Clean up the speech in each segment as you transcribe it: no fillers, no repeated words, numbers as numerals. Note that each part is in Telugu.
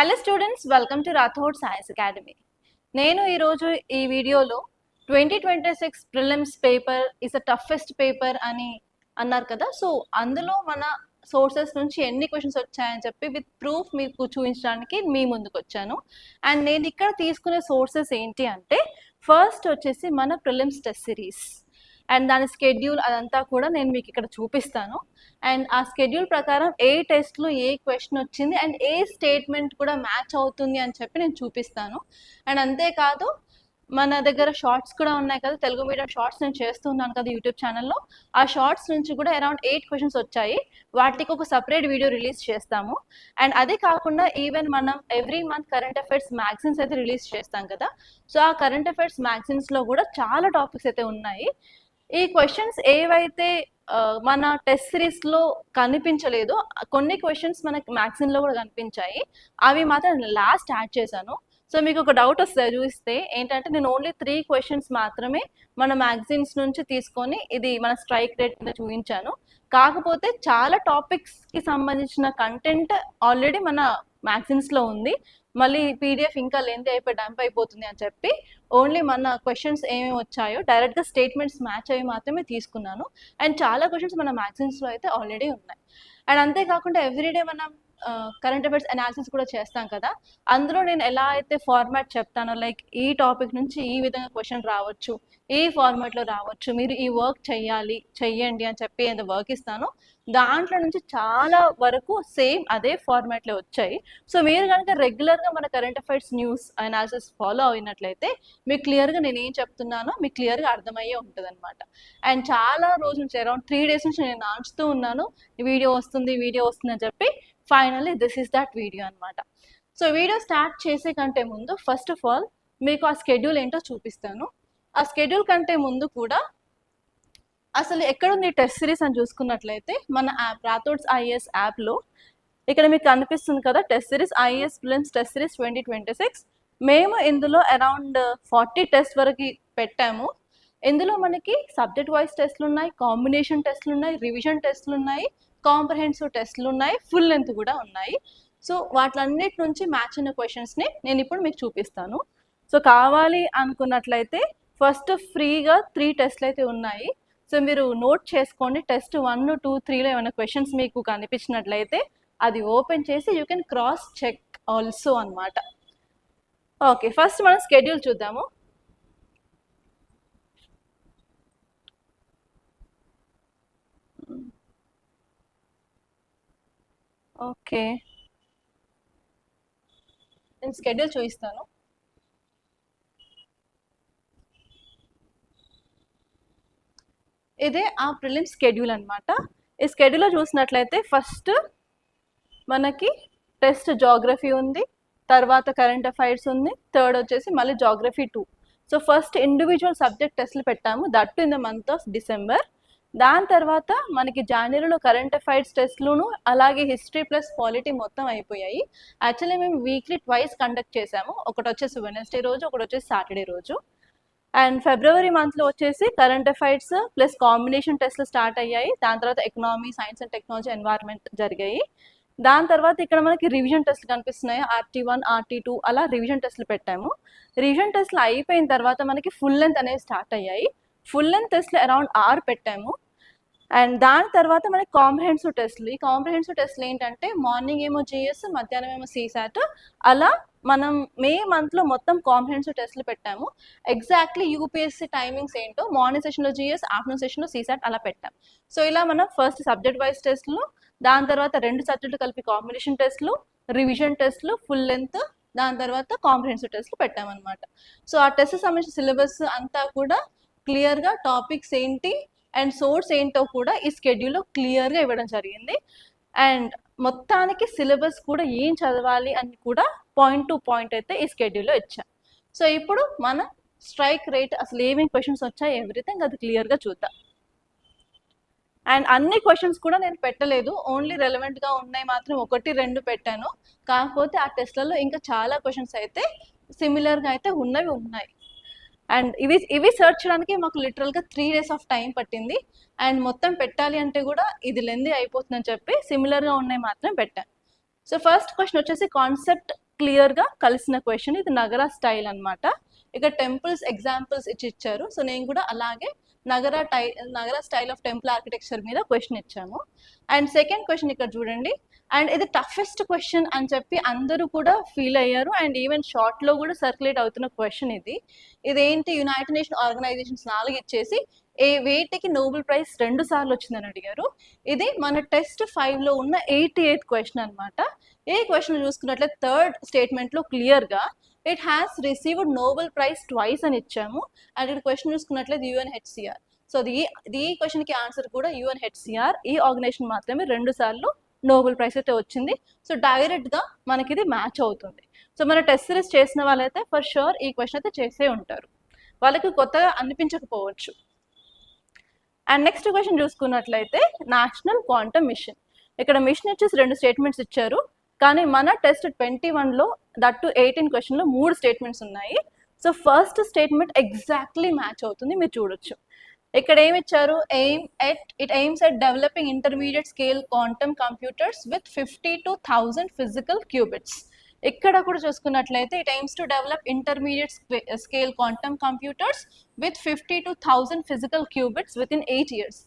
Hello students, welcome to Rathod science academy. నేను ఈరోజు ఈ వీడియోలో 2026 prelims paper is a toughest paper అని అన్నారు కదా. సో అందులో మన సోర్సెస్ నుంచి ఎన్ని క్వశ్చన్స్ వచ్చాయని చెప్పి విత్ ప్రూఫ్ మీకు చూపించడానికి మీ ముందుకు వచ్చాను. అండ్ నేను ఇక్కడ తీసుకునే సోర్సెస్ ఏంటి అంటే, ఫస్ట్ వచ్చేసి మన ప్రిలిమ్స్ టెస్ట్ సిరీస్ అండ్ దాని స్కెడ్యూల్ అదంతా కూడా నేను మీకు ఇక్కడ చూపిస్తాను. అండ్ ఆ స్కెడ్యూల్ ప్రకారం ఏ టెస్ట్లో ఏ క్వశ్చన్ వచ్చింది అండ్ ఏ స్టేట్మెంట్ కూడా మ్యాచ్ అవుతుంది అని చెప్పి నేను చూపిస్తాను. అండ్ అంతేకాదు మన దగ్గర షార్ట్స్ కూడా ఉన్నాయి కదా, తెలుగు మీడియం షార్ట్స్ నేను చేస్తున్నాను కదా యూట్యూబ్ ఛానల్లో. ఆ షార్ట్స్ నుంచి కూడా అరౌండ్ 8 క్వశ్చన్స్ వచ్చాయి. వాటికి ఒక సపరేట్ వీడియో రిలీజ్ చేస్తాము. అండ్ అదే కాకుండా ఈవెన్ మనం every month current affairs magazines అయితే రిలీజ్ చేస్తాం కదా. సో ఆ కరెంట్ అఫైర్స్ మ్యాగజైన్స్లో కూడా చాలా టాపిక్స్ అయితే ఉన్నాయి. ఈ క్వశ్చన్స్ ఏవైతే మన టెస్ట్ సిరీస్లో కనిపించలేదు, కొన్ని క్వశ్చన్స్ మనకి మ్యాగజైన్లో కూడా కనిపించాయి, అవి మాత్రం లాస్ట్ యాడ్ చేశాను. సో మీకు ఒక డౌట్ వస్తుంది చూస్తే ఏంటంటే, నేను ఓన్లీ 3 క్వశ్చన్స్ మాత్రమే మన మ్యాగజైన్స్ నుంచి తీసుకొని ఇది మన స్ట్రైక్ రేట్ కింద చూపించాను. కాకపోతే చాలా టాపిక్స్కి సంబంధించిన కంటెంట్ ఆల్రెడీ మన మ్యాగజైన్స్లో ఉంది. మళ్ళీ పీడిఎఫ్ ఇంకా లెంత్ అయిపోయి డంప్ అయిపోతుంది అని చెప్పి ఓన్లీ మన క్వశ్చన్స్ ఏమేమి వచ్చాయో డైరెక్ట్గా స్టేట్మెంట్స్ మ్యాచ్ అయ్యి మాత్రమే తీసుకున్నాను. అండ్ చాలా క్వశ్చన్స్ మన మ్యాగజైన్స్లో అయితే ఆల్రెడీ ఉన్నాయి. అండ్ అంతేకాకుండా ఎవ్రీడే మనం కరెంట్ అఫైర్స్ అనాలిసిస్ కూడా చేస్తాం కదా, అందులో నేను ఎలా అయితే ఫార్మాట్ చెప్తానో, లైక్ ఈ టాపిక్ నుంచి ఈ విధంగా క్వశ్చన్ రావచ్చు, ఈ ఫార్మాట్లో రావచ్చు, మీరు ఈ వర్క్ చెయ్యండి అని చెప్పి ఎంత వర్క్ ఇస్తానో దాంట్లో నుంచి చాలా వరకు సేమ్ అదే ఫార్మాట్లో వచ్చాయి. సో మీరు కనుక రెగ్యులర్గా మన current affairs news analysis follow అయినట్లయితే మీకు క్లియర్గా నేను ఏం చెప్తున్నానో మీకు క్లియర్గా అర్థమయ్యే ఉంటుంది అనమాట. అండ్ చాలా రోజుల నుంచి అరౌండ్ 3 days నుంచి నేను నాంచుతూ ఉన్నాను, వీడియో వస్తుంది అని చెప్పి. Finally this is that video అనమాట. సో వీడియో స్టార్ట్ చేసే కంటే ముందు ఫస్ట్ ఆఫ్ ఆల్ మీకు ఆ స్కెడ్యూల్ ఏంటో చూపిస్తాను. ఆ స్కెడ్యూల్ కంటే ముందు కూడా అసలు ఎక్కడుంది టెస్ట్ సిరీస్ అని చూసుకున్నట్లయితే, మన యాప్ రాథోడ్స్ ఐఏఎస్ యాప్లో ఇక్కడ మీకు కనిపిస్తుంది కదా, test series IAS prelims test series 2026. మేము ఇందులో అరౌండ్ 40 టెస్ట్ వరకు పెట్టాము. ఇందులో మనకి సబ్జెక్ట్ వైజ్ టెస్ట్లు ఉన్నాయి, కాంబినేషన్ టెస్ట్లు ఉన్నాయి, రివిజన్ టెస్ట్లు ఉన్నాయి, కాంప్రహెన్సివ్ టెస్ట్లు ఉన్నాయి, ఫుల్ లెంత్ కూడా ఉన్నాయి. సో వాటిలన్నిటి నుంచి మ్యాచ్ అయిన క్వశ్చన్స్ని నేను ఇప్పుడు మీకు చూపిస్తాను. సో కావాలి అనుకున్నట్లయితే ఫస్ట్ ఫ్రీగా 3 టెస్ట్లు అయితే ఉన్నాయి. సో మీరు నోట్ చేసుకోండి. టెస్ట్ 1, 2, 3లో ఏమైనా క్వశ్చన్స్ మీకు కనిపించినట్లయితే అది ఓపెన్ చేసి you can cross check also అనమాట. ఓకే, ఫస్ట్ మనం స్కెడ్యూల్ చూద్దాము. ఓకే, నేను స్కెడ్యూల్ చూపిస్తాను. ఇదే ఆ ప్రిలిమ్స్ స్కెడ్యూల్ అనమాట. ఈ స్కెడ్యూల్లో చూసినట్లయితే ఫస్ట్ మనకి టెస్ట్ జాగ్రఫీ ఉంది, తర్వాత కరెంట్ అఫైర్స్ ఉంది, థర్డ్ వచ్చేసి మళ్ళీ geography 2. So first individual subject టెస్ట్లు పెట్టాము, that in the month of December. దాని తర్వాత మనకి జనవరిలో కరెంట్ అఫైర్స్ టెస్ట్లును అలాగే హిస్టరీ ప్లస్ పాలిటీ మొత్తం అయిపోయాయి. యాక్చువల్లీ మేము వీక్లీ ట్వైస్ కండక్ట్ చేసాము, ఒకటి వచ్చేసి వెనస్డే రోజు, ఒకటి వచ్చేసి సాటర్డే రోజు. అండ్ ఫిబ్రవరి మంత్లో వచ్చేసి కరెంట్ అఫైర్స్ ప్లస్ కాంబినేషన్ టెస్ట్లు స్టార్ట్ అయ్యాయి. దాని తర్వాత economy, science and technology, environment జరిగాయి. దాని తర్వాత ఇక్కడ మనకి రివిజన్ టెస్ట్లు కనిపిస్తున్నాయి, RT1, RT2 అలా రివిజన్ టెస్ట్లు పెట్టాము. రివిజన్ టెస్ట్లు అయిపోయిన తర్వాత మనకి ఫుల్ లెంత్ అనేవి స్టార్ట్ అయ్యాయి. ఫుల్ లెంత్ టెస్ట్లు అరౌండ్ 6 పెట్టాము. అండ్ దాని తర్వాత మనకి కాంప్రహెన్సివ్ టెస్ట్లు. ఈ కాంప్రహెన్సివ్ టెస్ట్లు ఏంటంటే, మార్నింగ్ ఏమో GS, మధ్యాహ్నం ఏమో CSAT, అలా మనం మే మంత్లో మొత్తం కాంప్రహెన్సివ్ టెస్ట్లు పెట్టాము. ఎగ్జాక్ట్లీ UPSC టైమింగ్స్ ఏంటో మార్నింగ్ సెషన్లో GS, ఆఫ్టర్నూన్ సెషన్లో CSAT అలా పెట్టాం. సో ఇలా మనం ఫస్ట్ సబ్జెక్ట్ వైజ్ టెస్ట్లు, దాని తర్వాత 2 సబ్జెక్టులు కలిపి కాంబినేషన్ టెస్ట్లు, రివిజన్ టెస్ట్లు, ఫుల్ లెంత్, దాని తర్వాత కాంప్రహెన్సివ్ టెస్ట్లు పెట్టామన్నమాట. సో ఆ టెస్ట్ సంబంధించిన సిలబస్ అంతా కూడా క్లియర్గా, టాపిక్స్ ఏంటి అండ్ సోర్స్ ఏంటో కూడా ఈ స్కెడ్యూల్లో క్లియర్గా ఇవ్వడం జరిగింది. అండ్ మొత్తానికి సిలబస్ కూడా ఏం చదవాలి అని కూడా పాయింట్ టు పాయింట్ అయితే ఈ స్కెడ్యూల్లో ఇచ్చాం. సో ఇప్పుడు మన స్ట్రైక్ రేట్ అసలు ఏమేమి క్వశ్చన్స్ వచ్చాయి ఎవ్రీథింగ్ అది క్లియర్గా చూద్దాం. అండ్ అన్ని క్వశ్చన్స్ కూడా నేను పెట్టలేదు, ఓన్లీ రెలవెంట్గా ఉన్నాయి మాత్రం 1, 2 పెట్టాను. కాకపోతే ఆ టెస్ట్లలో ఇంకా చాలా క్వశ్చన్స్ అయితే సిమిలర్గా అయితే ఉన్నాయి. అండ్ ఇవి సెర్చ్ చేయడానికి మాకు లిటరల్గా 3 days ఆఫ్ టైం పట్టింది. అండ్ మొత్తం పెట్టాలి అంటే కూడా ఇది లెందీ అయిపోతుందని చెప్పి సిమిలర్గా ఉన్నాయి మాత్రం పెట్టాను. సో ఫస్ట్ క్వశ్చన్ వచ్చేసి కాన్సెప్ట్ క్లియర్గా కలిసిన క్వశ్చన్. ఇది నగర స్టైల్ అన్నమాట. ఇక టెంపుల్స్ ఎగ్జాంపుల్స్ ఇచ్చారు. సో నేను కూడా అలాగే నగర స్టైల్ ఆఫ్ టెంపుల్ ఆర్కిటెక్చర్ మీద క్వశ్చన్ ఇచ్చాము. అండ్ సెకండ్ క్వశ్చన్ ఇక్కడ చూడండి. అండ్ ఇది టఫెస్ట్ క్వశ్చన్ అని చెప్పి అందరూ కూడా ఫీల్ అయ్యారు. అండ్ ఈవెన్ షార్ట్లో కూడా సర్క్యులేట్ అవుతున్న క్వశ్చన్ ఇది. ఇదేంటి, యునైటెడ్ నేషన్ ఆర్గనైజేషన్స్ 4 ఇచ్చేసి వేటికి నోబెల్ ప్రైజ్ 2 సార్లు వచ్చిందని అడిగారు. ఇది మన టెస్ట్ 5లో ఉన్న 88th క్వశ్చన్ అనమాట. ఏ క్వశ్చన్ చూసుకున్నట్లయితే థర్డ్ స్టేట్మెంట్లో క్లియర్గా it has received Nobel prize twice అని ఇచ్చాము. అండ్ ఇక్కడ క్వశ్చన్ చూసుకున్నట్లయితే UNHCR. సో ఈ క్వశ్చన్కి ఆన్సర్ కూడా UNHCR. ఈ ఆర్గనైజేషన్ మాత్రమే 2 సార్లు నోబెల్ ప్రైజ్ అయితే వచ్చింది. సో డైరెక్ట్గా మనకి ఇది మ్యాచ్ అవుతుంది. సో మన టెస్ట్ సిరీస్ చేసిన వాళ్ళైతే ఫర్ షూర్ ఈ క్వశ్చన్ అయితే చేసే ఉంటారు, వాళ్ళకి కొత్తగా అనిపించకపోవచ్చు. అండ్ నెక్స్ట్ క్వశ్చన్ చూసుకున్నట్లయితే నేషనల్ క్వాంటమ్ మిషన్. ఇక్కడ మిషన్ వచ్చేసి 2 స్టేట్మెంట్స్ ఇచ్చారు, కానీ మన టెస్ట్ 21లో దట్టు 18 క్వశ్చన్లో 3 స్టేట్మెంట్స్ ఉన్నాయి. So first statement exactly match అవుతుంది, మీరు చూడొచ్చు. ఇక్కడ ఏమి ఇచ్చారు, it aims at developing intermediate scale quantum computers with 50 to 1000 physical qubits. ఇక్కడ కూడా చూసుకున్నట్లయితే it aims to develop intermediate scale quantum computers with 50 to 1000 physical qubits with in 8 years.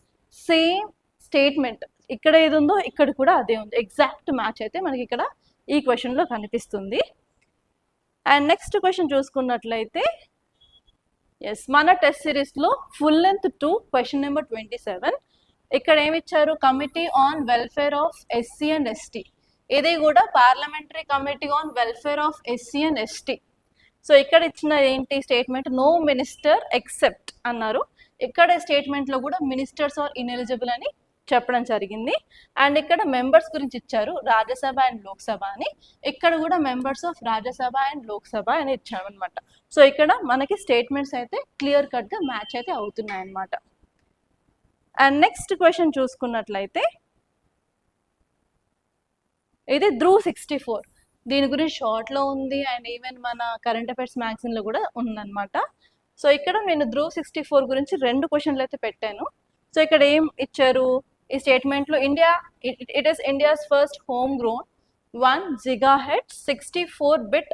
Same statement ఇక్కడ ఏది ఉందో ఇక్కడ కూడా అదే ఉంది. ఎగ్జాక్ట్ మ్యాచ్ అయితే మనకి ఇక్కడ ఈ క్వశ్చన్లో కనిపిస్తుంది. అండ్ నెక్స్ట్ క్వశ్చన్ చూసుకున్నట్లయితే ఎస్, మన టెస్ట్ సిరీస్లో ఫుల్ లెంత్ 2 క్వశ్చన్ నెంబర్ 27. ఇక్కడ ఏమి ఇచ్చారు, committee on welfare of SC and ST. ఇది కూడా parliamentary committee on welfare of SC and ST. So ఇక్కడ ఇచ్చిన ఏంటి స్టేట్మెంట్, నో మినిస్టర్ ఎక్సెప్ట్ అన్నారు. ఇక్కడ స్టేట్మెంట్లో కూడా మినిస్టర్స్ ఆర్ ఇన్ఎలిజిబుల్ అని చెప్పడం జరిగింది. అండ్ ఇక్కడ మెంబర్స్ గురించి ఇచ్చారు, రాజ్యసభ అండ్ లోక్సభ అని. ఇక్కడ కూడా members of Rajya Sabha and Lok Sabha అని ఇచ్చామన్నమాట. సో ఇక్కడ మనకి స్టేట్మెంట్స్ అయితే క్లియర్ కట్గా మ్యాచ్ అయితే అవుతున్నాయి అన్నమాట. అండ్ నెక్స్ట్ క్వశ్చన్ చూసుకున్నట్లయితే ఇది ధ్రువ్ 64. దీని గురించి షార్ట్లో ఉంది అండ్ ఈవెన్ మన కరెంట్ అఫైర్స్ మ్యాగజైన్లో కూడా ఉందన్నమాట. సో ఇక్కడ నేను ధ్రువ్ 64 గురించి 2 క్వశ్చన్లు అయితే పెట్టాను. సో ఇక్కడ ఏం ఇచ్చారు, ఈ స్టేట్మెంట్లో it is India's first home grown 1 GHz 64-bit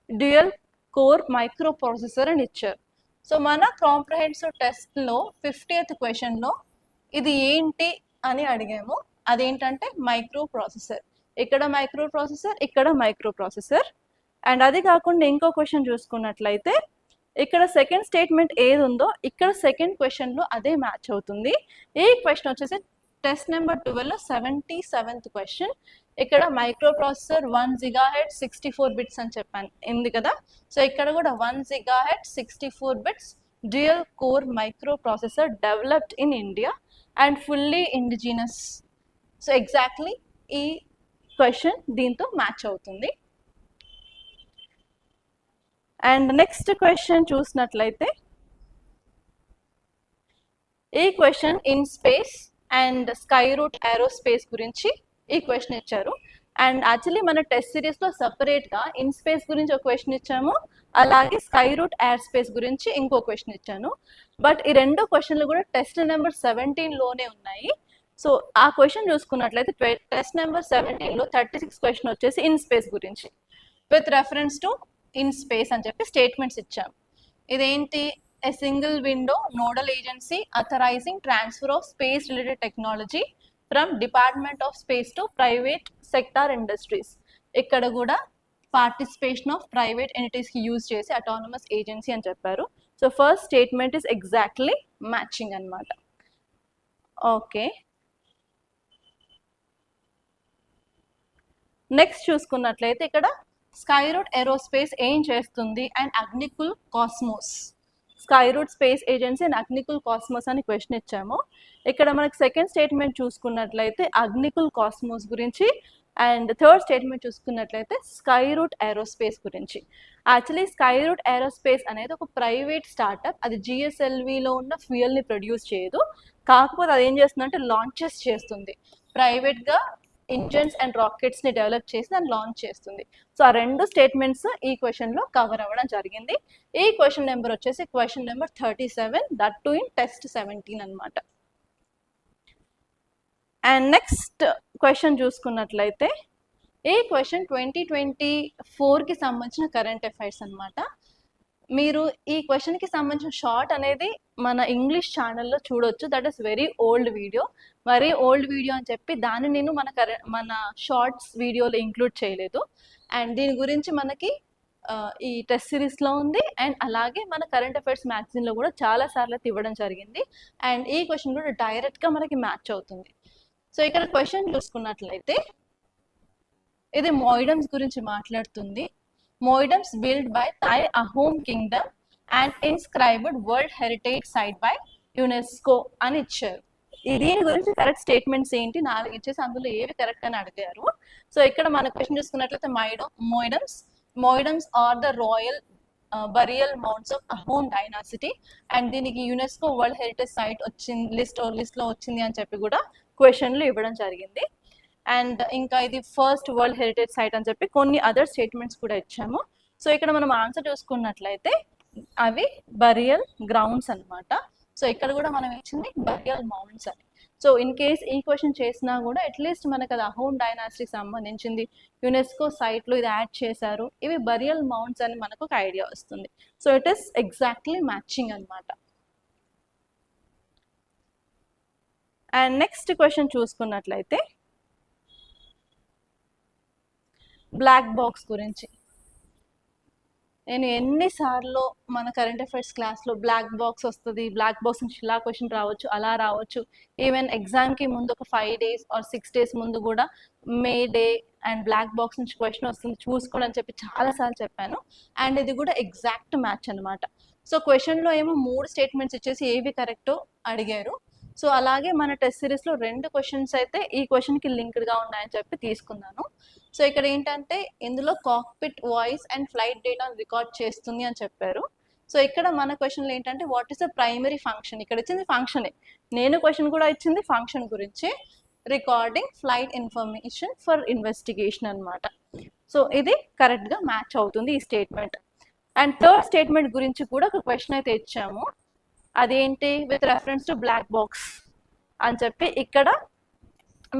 dual core micro processor అని ఇచ్చారు. సో మన కాంప్రహెన్సివ్ టెస్ట్లో 50th క్వశ్చన్లో ఇది ఏంటి అని అడిగాము. అదేంటంటే మైక్రో ప్రాసెసర్. ఇక్కడ మైక్రో ప్రాసెసర్, ఇక్కడ మైక్రో ప్రాసెసర్. అండ్ అది కాకుండా ఇంకో క్వశ్చన్ చూసుకున్నట్లయితే ఇక్కడ సెకండ్ స్టేట్మెంట్ ఏది ఉందో ఇక్కడ సెకండ్ క్వశ్చన్లో అదే మ్యాచ్ అవుతుంది. ఈ క్వశ్చన్ వచ్చేసి టెస్ట్ నెంబర్ 12లో 77th క్వశ్చన్. ఇక్కడ మైక్రో ప్రాసెసర్ 1 GHz 64 bits అని చెప్పాను ఉంది కదా. సో ఇక్కడ కూడా 1 GHz 64 bits dual core micro processor developed in India and fully indigenous. So exactly ఈ క్వశ్చన్ దీంతో మ్యాచ్ అవుతుంది. అండ్ నెక్స్ట్ క్వశ్చన్ చూసినట్లయితే ఈ question in space and sky route aerospace గురించి ఈ క్వశ్చన్ ఇచ్చారు. అండ్ యాక్చువల్లీ మన టెస్ట్ సిరీస్లో సపరేట్గా ఇన్ స్పేస్ గురించి ఒక క్వశ్చన్ ఇచ్చాము, అలాగే స్కై రూట్ ఎయిర్ స్పేస్ గురించి ఇంకో క్వశ్చన్ ఇచ్చాను. బట్ ఈ 2 క్వశ్చన్లు కూడా టెస్ట్ నెంబర్ 17లోనే ఉన్నాయి. సో ఆ క్వశ్చన్ చూసుకున్నట్లయితే టెస్ట్ నెంబర్ 17లో 36 క్వశ్చన్ వచ్చేసి ఇన్ స్పేస్ గురించి with reference to in space అని చెప్పి స్టేట్మెంట్స్ ఇచ్చాం. ఇదేంటి, a single window nodal agency authorizing transfer of space related technology from department of space to private sector industries. ఇక్కడ కూడా పార్టిసిపేషన్ ఆఫ్ ప్రైవేట్ ఎంటిటీస్కి యూజ్ చేసి అటానమస్ ఏజెన్సీ అని చెప్పారు. So first statement is exactly matching అనమాట. ఓకే, నెక్స్ట్ చూసుకున్నట్లయితే ఇక్కడ స్కై రూట్ ఏరోస్పేస్ ఏం చేస్తుంది and Agnikul cosmos. Sky root space agency and Agnikul cosmos అని క్వశ్చన్ ఇచ్చాము. ఇక్కడ మనకి సెకండ్ స్టేట్మెంట్ చూసుకున్నట్లయితే అగ్నికుల్ కాస్మోస్ గురించి అండ్ థర్డ్ స్టేట్మెంట్ చూసుకున్నట్లయితే స్కై రూట్ ఏరోస్పేస్ గురించి. యాక్చువల్లీ స్కై రూట్ ఏరోస్పేస్ అనేది ఒక ప్రైవేట్ స్టార్టప్. అది GSLVలో ఉన్న ఫ్యూయల్ని ప్రొడ్యూస్ చేయదు, కాకపోతే అది ఏం చేస్తుందంటే లాంచెస్ చేస్తుంది. ప్రైవేట్గా ఇంజన్స్ అండ్ రాకెట్స్ని డెవలప్ చేసి దాన్ని లాంచ్ చేస్తుంది. సో ఆ 2 స్టేట్మెంట్స్ ఈ క్వశ్చన్లో కవర్ అవ్వడం జరిగింది. ఈ క్వశ్చన్ నెంబర్ వచ్చేసి question number 37, that to in test 17 అనమాట. అండ్ నెక్స్ట్ క్వశ్చన్ చూసుకున్నట్లయితే ఈ క్వశ్చన్ 2024కి సంబంధించిన కరెంట్ అఫైర్స్ అన్నమాట. మీరు ఈ క్వశ్చన్కి సంబంధించిన షార్ట్ అనేది మన ఇంగ్లీష్ ఛానల్లో చూడొచ్చు. That is very old video. Very old video అని చెప్పి దాన్ని నేను మన షార్ట్స్ వీడియోలో ఇంక్లూడ్ చేయలేదు. అండ్ దీని గురించి మనకి ఈ టెస్ట్ సిరీస్లో ఉంది. అండ్ అలాగే మన కరెంట్ అఫైర్స్ మ్యాగజైన్లో కూడా చాలా సార్లు ఇవ్వడం జరిగింది. అండ్ ఈ క్వశ్చన్ కూడా డైరెక్ట్గా మనకి మ్యాచ్ అవుతుంది. సో ఇక్కడ క్వశ్చన్ చూసుకున్నట్లయితే ఇది మోయిడమ్స్ గురించి మాట్లాడుతుంది. Moidams build by Tai Ahom kingdom and inscribed world heritage site by UNESCO అని ఇచ్చారు. దీని గురించి కరెక్ట్ స్టేట్మెంట్స్ ఏంటి 4 ఇచ్చేసి అందులో ఏవి కరెక్ట్ అని అడిగారు. సో ఇక్కడ మన క్వశ్చన్ చూసుకున్నట్లయితే Moidams are the royal burial mounds of Ahom dynasty and దీనికి యునెస్కో వరల్డ్ హెరిటేజ్ సైట్ వచ్చింది లిస్ట్లో వచ్చింది అని చెప్పి కూడా క్వశ్చన్లు ఇవ్వడం జరిగింది. అండ్ ఇంకా ఇది ఫస్ట్ వరల్డ్ హెరిటేజ్ సైట్ అని చెప్పి కొన్ని అదర్ స్టేట్మెంట్స్ కూడా ఇచ్చాము. సో ఇక్కడ మనం ఆన్సర్ చూసుకున్నట్లయితే అవి బరియల్ గ్రౌండ్స్ అన్నమాట. సో ఇక్కడ కూడా మనం ఇచ్చింది బరియల్ మౌంట్స్ అని. సో ఇన్ కేస్ ఈ క్వశ్చన్ చేసినా కూడా అట్లీస్ట్ మనకు అది అహోమ్ డైనాసిటీకి సంబంధించింది యునెస్కో సైట్లో ఇది యాడ్ చేశారు, ఇవి బరియల్ మౌంట్స్ అని మనకు ఒక ఐడియా వస్తుంది. So it is exactly matching అనమాట. అండ్ నెక్స్ట్ క్వశ్చన్ చూసుకున్నట్లయితే బ్లాక్ బాక్స్ గురించి. నేను ఎన్నిసార్లు మన కరెంట్ అఫైర్స్ క్లాస్లో బ్లాక్ బాక్స్ వస్తుంది, బ్లాక్ బాక్స్ నుంచి ఇలా క్వశ్చన్ రావచ్చు, అలా రావచ్చు, ఈవెన్ ఎగ్జామ్కి ముందు ఒక 5 days or 6 days ముందు కూడా మే డే అండ్ బ్లాక్ బాక్స్ నుంచి క్వశ్చన్ వస్తుంది చూసుకోండి అని చెప్పి చాలాసార్లు చెప్పాను. అండ్ ఇది కూడా ఎగ్జాక్ట్ మ్యాచ్ అనమాట. సో క్వశ్చన్లో ఏమో 3 స్టేట్మెంట్స్ ఇచ్చేసి ఏవి కరెక్టో అడిగారు. సో అలాగే మన టెస్ట్ సిరీస్లో 2 క్వశ్చన్స్ అయితే ఈ క్వశ్చన్కి లింక్డ్గా ఉన్నాయని చెప్పి తీసుకున్నాను. సో ఇక్కడ ఏంటంటే ఇందులో కాక్పిట్ వాయిస్ అండ్ ఫ్లైట్ డేటాను రికార్డ్ చేస్తుంది అని చెప్పారు. సో ఇక్కడ మన క్వశ్చన్లో ఏంటంటే what is the primary function, ఇక్కడ ఇచ్చింది ఫంక్షనే, నేను క్వశ్చన్ కూడా ఇచ్చింది ఫంక్షన్ గురించి, recording flight information for investigation అనమాట. సో ఇది కరెక్ట్గా మ్యాచ్ అవుతుంది ఈ స్టేట్మెంట్. అండ్ థర్డ్ స్టేట్మెంట్ గురించి కూడా ఒక క్వశ్చన్ అయితే ఇచ్చాము, అదేంటి with reference to black box అని చెప్పి ఇక్కడ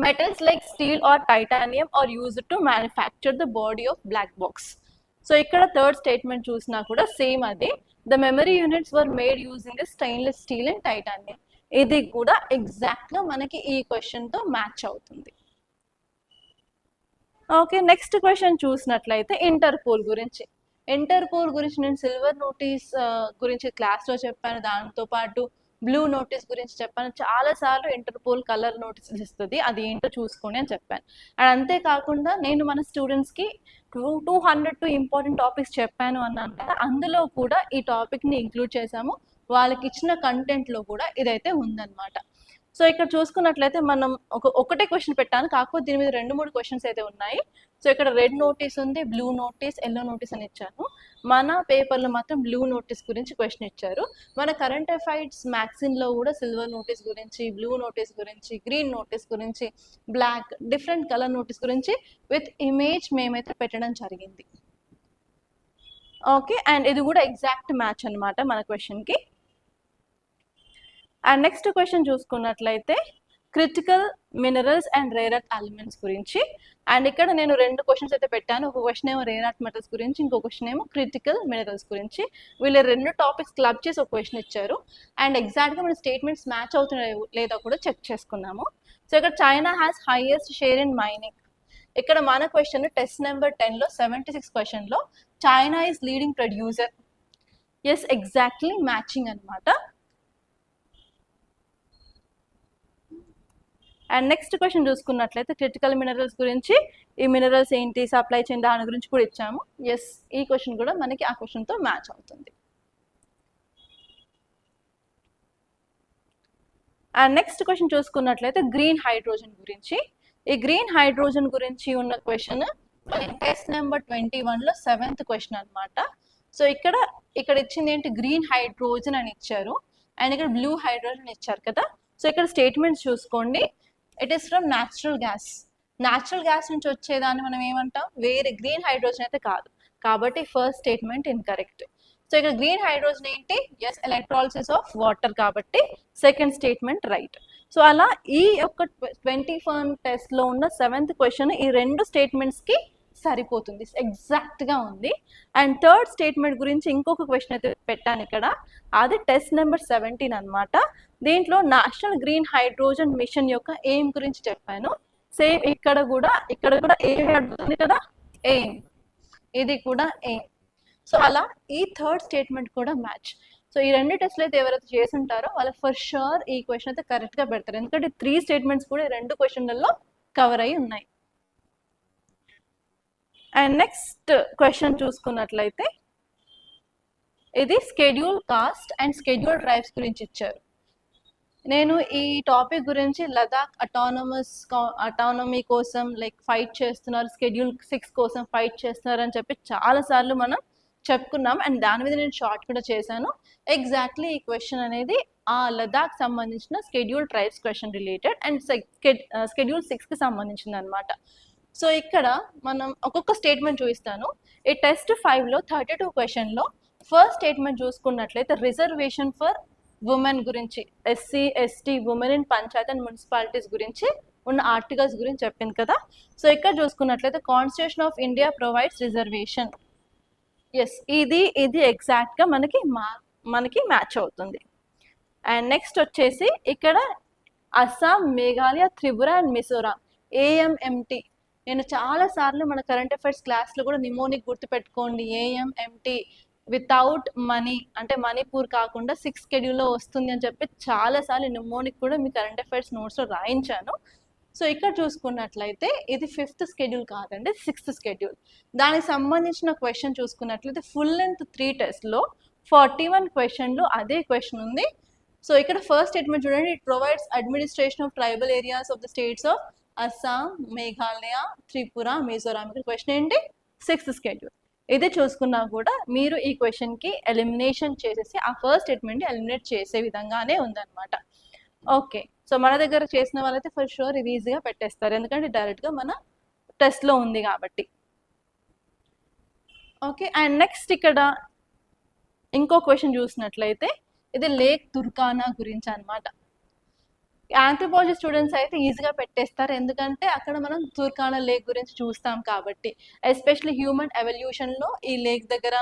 metals like steel or titanium are used to manufacture the body of black box. So ikkada third statement chusna kuda same adi, the memory units were made using the stainless steel and titanium. Idi kuda exact ga manaki ee question tho match avutundi. Okay, next question chusnatlaite Interpol gurinchi. Interpol gurinchi nenu silver notice gurinchi class lo cheppanu, danto paatu blue notice గురించి చెప్పాను. చాలాసార్లు ఇంటర్పోల్ కలర్ నోటీసెస్ ఇస్తుంది, అది ఏంటో చూసుకోండి అని చెప్పాను. అండ్ అంతేకాకుండా నేను మన స్టూడెంట్స్కి 202 ఇంపార్టెంట్ టాపిక్స్ చెప్పాను అన్నాను కదా, అందులో కూడా ఈ టాపిక్ని ఇంక్లూడ్ చేసాము. వాళ్ళకి ఇచ్చిన కంటెంట్లో కూడా ఇదైతే ఉందన్నమాట. సో ఇక్కడ చూసుకున్నట్లయితే మనం ఒకటే క్వశ్చన్ పెట్టాను, కాకపోతే దీని మీద 2-3 క్వశ్చన్స్ అయితే ఉన్నాయి. సో ఇక్కడ రెడ్ నోటీస్ ఉంది, బ్లూ నోటీస్, ఎల్లో నోటీస్ అని ఇచ్చాను. మన పేపర్లో మాత్రం బ్లూ నోటీస్ గురించి క్వశ్చన్ ఇచ్చారు. మన కరెంట్ అఫైర్స్ మ్యాగజైన్లో కూడా సిల్వర్ నోటీస్ గురించి, బ్లూ నోటీస్ గురించి, గ్రీన్ నోటీస్ గురించి, బ్లాక్ డిఫరెంట్ కలర్ నోటీస్ గురించి విత్ ఇమేజ్ మేమైతే పెట్టడం జరిగింది. ఓకే, అండ్ ఇది కూడా ఎగ్జాక్ట్ మ్యాచ్ అనమాట మన క్వశ్చన్కి. అండ్ నెక్స్ట్ క్వశ్చన్ చూసుకున్నట్లయితే critical minerals and rare earth elements గురించి. అండ్ ఇక్కడ నేను 2 క్వశ్చన్స్ అయితే పెట్టాను, ఒక క్వశ్చన్ ఏమో రేర్ ఎర్త్ మెటల్స్ గురించి, ఇంకో క్వశ్చన్ ఏమో క్రిటికల్ మినరల్స్ గురించి. వీళ్ళు 2 టాపిక్స్ క్లబ్ చేసి ఒక క్వశ్చన్ ఇచ్చారు. అండ్ ఎగ్జాక్ట్గా మన స్టేట్మెంట్స్ మ్యాచ్ అవుతున్నాయో లేదా కూడా చెక్ చేసుకున్నాము. సో ఇక్కడ China has highest share in mining. ఇక్కడ మన క్వశ్చన్ టెస్ట్ నెంబర్ 10లో 76 క్వశ్చన్లో China is leading producer. Yes, exactly matching అనమాట. అండ్ నెక్స్ట్ క్వశ్చన్ చూసుకున్నట్లయితే క్రిటికల్ మినరల్స్ గురించి, ఈ మినరల్స్ ఏంటి, సప్లై చైన్, దాని గురించి కూడా ఇచ్చాము. ఎస్, ఈ క్వశ్చన్ కూడా మనకి ఆ క్వశ్చన్తో మ్యాచ్ అవుతుంది. అండ్ నెక్స్ట్ క్వశ్చన్ చూసుకున్నట్లయితే గ్రీన్ హైడ్రోజన్ గురించి. ఈ గ్రీన్ హైడ్రోజన్ గురించి ఉన్న క్వశ్చన్ టెస్ట్ నెంబర్ 21లో 7th క్వశ్చన్ అనమాట. సో ఇక్కడ ఇచ్చింది ఏంటి, గ్రీన్ హైడ్రోజన్ అని ఇచ్చారు, అండ్ ఇక్కడ బ్లూ హైడ్రోజన్ ఇచ్చారు కదా. సో ఇక్కడ స్టేట్మెంట్స్ చూసుకోండి, it is from natural gas. Natural gas నుంచి వచ్చేదాన్ని మనం ఏమంటాం, వేరే గ్రీన్ హైడ్రోజన్ అయితే కాదు, కాబట్టి ఫస్ట్ స్టేట్మెంట్ ఇన్కరెక్ట్. సో ఇక్కడ గ్రీన్ హైడ్రోజన్ ఏంటి, ఎస్ ఎలక్ట్రాలిసిస్ ఆఫ్ వాటర్, కాబట్టి సెకండ్ స్టేట్మెంట్ రైట్. సో అలా ఈ యొక్క 21 టెస్ట్లో ఉన్న 7th క్వశ్చన్ ఈ 2 స్టేట్మెంట్స్కి సరిపోతుంది, ఎగ్జాక్ట్గా ఉంది. అండ్ థర్డ్ స్టేట్మెంట్ గురించి ఇంకొక క్వశ్చన్ అయితే పెట్టాను ఇక్కడ, అది టెస్ట్ నెంబర్ 17 అనమాట. దీంట్లో నేషనల్ గ్రీన్ హైడ్రోజన్ మిషన్ యొక్క ఎయిమ్ గురించి చెప్పాను. సేమ్ ఇక్కడ కూడా ఎయిమ్ అడుగుతుంది కదా, ఎయిమ్, ఇది కూడా ఎయిమ్. సో అలా ఈ థర్డ్ స్టేట్మెంట్ కూడా మ్యాచ్. సో ఈ 2 టెస్ట్లు అయితే ఎవరైతే చేస్తుంటారో వాళ్ళకి ఫర్ షూర్ ఈ క్వశ్చన్ అయితే కరెక్ట్గా పెడతారు, ఎందుకంటే 3 స్టేట్మెంట్స్ కూడా ఈ 2 క్వశ్చన్లలో కవర్ అయి ఉన్నాయి. అండ్ నెక్స్ట్ క్వశ్చన్ చూసుకున్నట్లయితే ఇది schedule cost and schedule drives గురించి ఇచ్చారు. నేను ఈ టాపిక్ గురించి లదాఖ్ అటానమీ కోసం లైక్ ఫైట్ చేస్తున్నారు, స్కెడ్యూల్ 6 కోసం ఫైట్ చేస్తున్నారు అని చెప్పి చాలాసార్లు మనం చెప్పుకున్నాం. అండ్ దాని మీద నేను షార్ట్ కూడా చేశాను. ఎగ్జాక్ట్లీ ఈ క్వశ్చన్ అనేది ఆ లదాఖ్ సంబంధించిన schedule drives question related and schedule 6కి సంబంధించింది అనమాట. సో ఇక్కడ మనం ఒక్కొక్క స్టేట్మెంట్ చూపిస్తాను. ఈ టెస్ట్ 5లో 32 క్వశ్చన్లో ఫస్ట్ స్టేట్మెంట్ చూసుకున్నట్లయితే రిజర్వేషన్ ఫర్ ఉమెన్ గురించి, SC ST women in panchayat and municipalities గురించి ఉన్న ఆర్టికల్స్ గురించి చెప్పింది కదా. సో ఇక్కడ చూసుకున్నట్లయితే constitution of India provides reservation. Yes, ఇది ఎగ్జాక్ట్గా మనకి మ్యాచ్ అవుతుంది. అండ్ నెక్స్ట్ వచ్చేసి ఇక్కడ అస్సాం, మేఘాలయ, త్రిపుర అండ్ మిజోరాం ఏఎంఎంటీ. నేను చాలాసార్లు మన కరెంట్ అఫైర్స్ క్లాస్లో కూడా నిమోనిక్ గుర్తుపెట్టుకోండి, ఏఎంఎంటీ వితౌట్ మనీ, అంటే మణిపూర్ కాకుండా 6th షెడ్యూల్లో వస్తుంది అని చెప్పి చాలాసార్లు నిమోనిక్ కూడా మీ కరెంట్ అఫైర్స్ నోట్స్లో రాయించాను. సో ఇక్కడ చూసుకున్నట్లయితే ఇది 5th షెడ్యూల్ కాదండి, 6th షెడ్యూల్. దానికి సంబంధించిన క్వశ్చన్ చూసుకున్నట్లయితే ఫుల్ లెంత్ 3 టెస్ట్లో 41 క్వశ్చన్లో అదే క్వశ్చన్ ఉంది. సో ఇక్కడ ఫస్ట్ స్టేట్మెంట్ చూడండి, it provides administration of tribal areas of the states of Assam, Meghalaya, Tripura, Mizoram. ఇక్కడ క్వశ్చన్ ఏంటి, 6th షెడ్యూల్. ఇది చూసుకున్నా కూడా మీరు ఈ క్వశ్చన్కి ఎలిమినేషన్ చేసేసి ఆ ఫస్ట్ స్టేట్మెంట్ని ఎలిమినేట్ చేసే విధంగానే ఉందన్నమాట. ఓకే, సో మన దగ్గర చేసిన వాళ్ళైతే ఫర్ షూర్ ఇది ఈజీగా పెట్టేస్తారు, ఎందుకంటే డైరెక్ట్గా మన టెస్ట్లో ఉంది కాబట్టి. ఓకే, అండ్ నెక్స్ట్ ఇక్కడ ఇంకో క్వశ్చన్ చూసినట్లయితే ఇది లేక్ తుర్కానా గురించి అనమాట. ఆంథ్రోపాలజీ స్టూడెంట్స్ అయితే ఈజీగా పెట్టేస్తారు, ఎందుకంటే అక్కడ మనం తుర్కానా లేక్ గురించి చూస్తాం కాబట్టి. ఎస్పెషల్లీ హ్యూమన్ ఎవల్యూషన్లో ఈ లేక్ దగ్గర